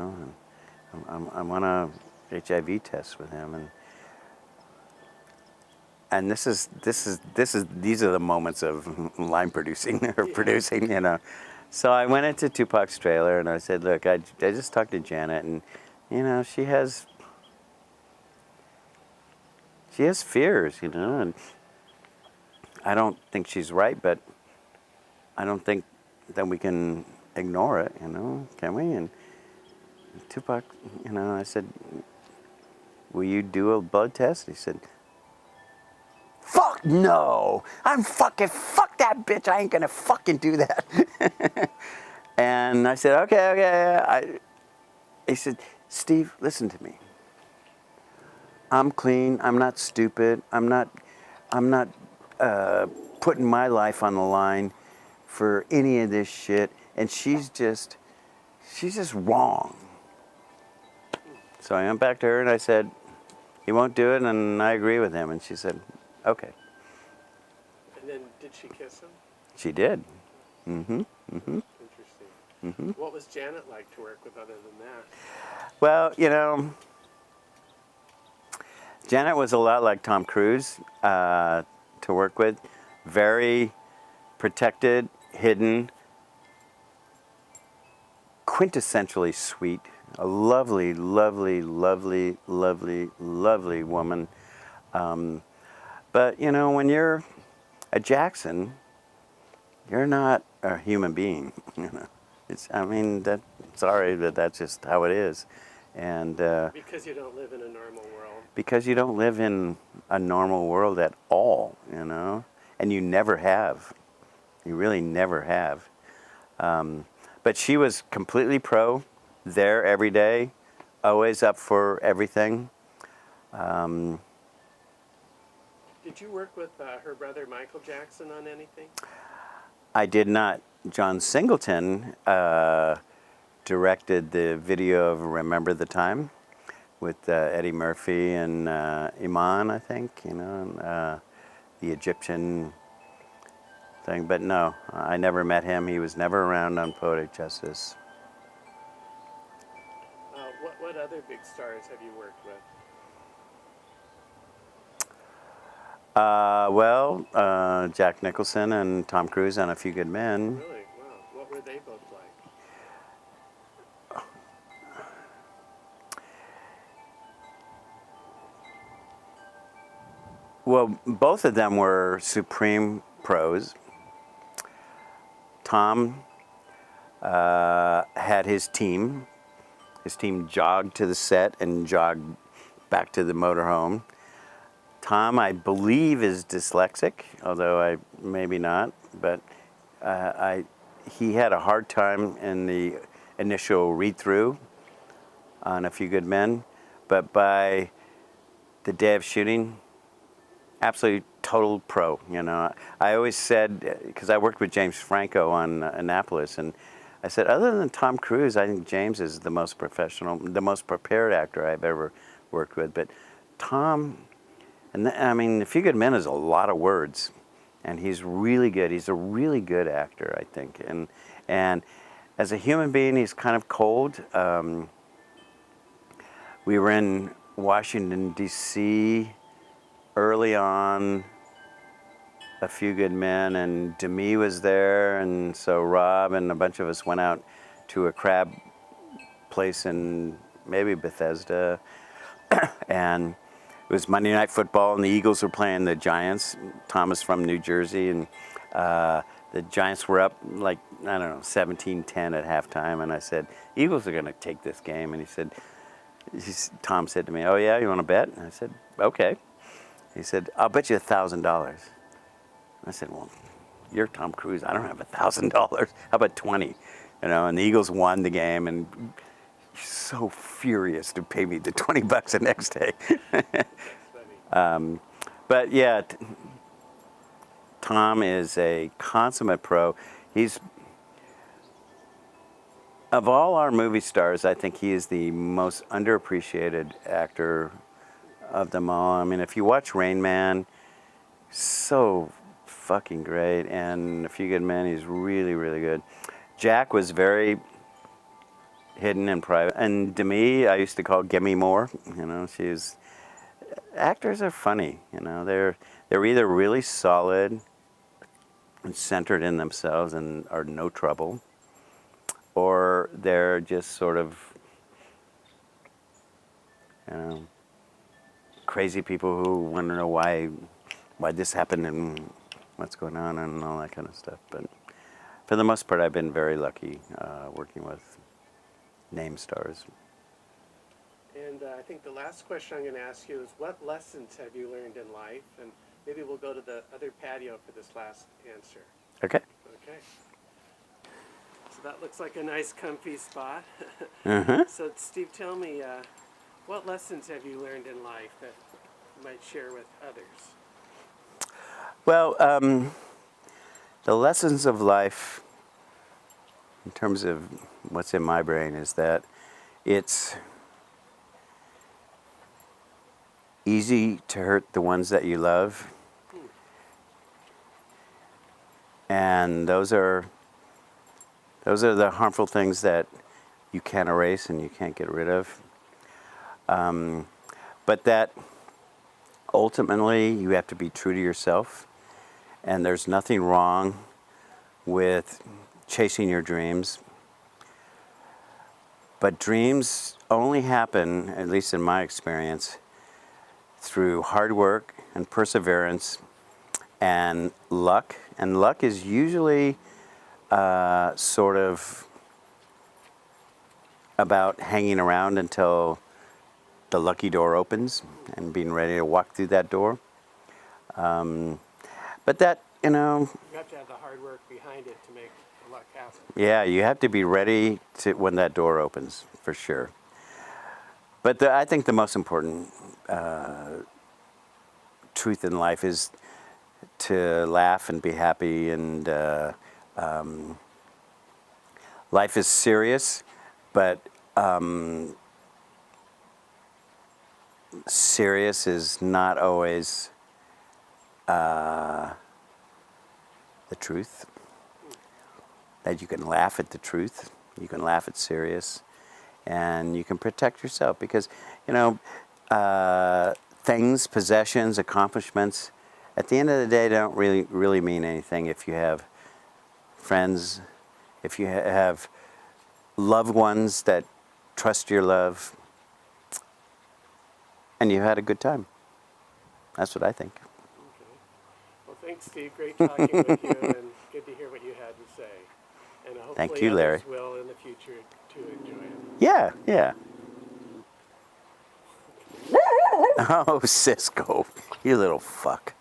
I'm on a HIV test with him, and these are the moments of line producing or producing. So I went into Tupac's trailer and I said, "Look, I just talked to Janet, and she has fears, and I don't think she's right, but I don't think that we can ignore it, can we?" And Tupac, I said, "Will you do a blood test?" He said, "Fuck no! Fuck that bitch! I ain't gonna fucking do that." And I said, okay. He said, "Steve, listen to me. I'm clean. I'm not stupid. I'm not putting my life on the line for any of this shit. And she's just wrong." So I went back to her and I said, "He won't do it, and I agree with him." And she said, "Okay." And then did she kiss him? She did. Mm-hmm. Mm-hmm. Interesting. Mm-hmm. What was Janet like to work with other than that? Well, Janet was a lot like Tom Cruise to work with. Very protected, hidden, quintessentially sweet. A lovely, lovely, lovely, lovely, lovely woman. But, when you're a Jackson, you're not a human being. Sorry, but that's just how it is. And Because you don't live in a normal world. because you don't live in a normal world at all, and you never have. You really never have. But she was completely pro, there every day, always up for everything. Did you work with her brother Michael Jackson on anything? I did not. John Singleton directed the video of "Remember the Time" with Eddie Murphy and Iman, I think, the Egyptian thing. But no, I never met him. He was never around on Poetic Justice. What other big stars have you worked with? Jack Nicholson and Tom Cruise on A Few Good Men. Really? Wow. What were they both like? Well, both of them were supreme pros. Tom had his team. His team jogged to the set and jogged back to the motorhome. Tom, I believe, is dyslexic, although maybe not. But he had a hard time in the initial read-through on A Few Good Men. But by the day of shooting, absolutely total pro. I always said, because I worked with James Franco on Annapolis, and I said, other than Tom Cruise, I think James is the most professional, the most prepared actor I've ever worked with. But Tom, I mean, A Few Good Men is a lot of words, and he's really good. He's a really good actor, I think. And as a human being, he's kind of cold. We were in Washington, D.C. early on, A Few Good Men, and Demi was there, and so Rob and a bunch of us went out to a crab place in maybe Bethesda, and it was Monday Night Football, and the Eagles were playing the Giants. Tom is from New Jersey, and the Giants were up like, I don't know, 17-10 at halftime, and I said, Eagles are going to take this game, and Tom said to me, oh yeah, you want to bet? And I said, okay. He said, I'll bet you $1,000. I said, well, you're Tom Cruise. I don't have $1,000. How about 20? And the Eagles won the game, and he's so furious to pay me the $20 the next day. But yeah, Tom is a consummate pro. Of all our movie stars, I think he is the most underappreciated actor of them all. I mean, if you watch Rain Man, so fucking great, and A Few Good Men, he's really, really good. Jack was very hidden and private, and Demi, I used to call Gimme More. Actors are funny. They're either really solid and centered in themselves and are no trouble, or they're just sort of, crazy people who want to know why this happened and what's going on and all that kind of stuff. But for the most part, I've been very lucky working with name stars. And I think the last question I'm going to ask you is, what lessons have you learned in life? And maybe we'll go to the other patio for this last answer. Okay. Okay. So that looks like a nice, comfy spot. Uh-huh. So, Steve, tell me, what lessons have you learned in life that you might share with others? Well, the lessons of life, in terms of what's in my brain, is that it's easy to hurt the ones that you love. And those are the harmful things that you can't erase and you can't get rid of. But that ultimately you have to be true to yourself, and there's nothing wrong with chasing your dreams. But dreams only happen, at least in my experience, through hard work and perseverance and luck. And luck is usually sort of about hanging around until the lucky door opens and being ready to walk through that door. But that, You have to have the hard work behind it to make the luck happen. yeah, you have to be ready when that door opens, for sure. But I think the most important truth in life is to laugh and be happy, and life is serious, but serious is not always the truth. That you can laugh at the truth, you can laugh at serious, and you can protect yourself, because things, possessions, accomplishments, at the end of the day, don't really mean anything if you have friends, if you have loved ones that trust your love, and you had a good time. That's what I think. Okay. Well, thanks, Steve. Great talking with you, and good to hear what you had to say. And hopefully Thank you, Larry. others will in the future to enjoy it. Yeah. Oh, Cisco, you little fuck.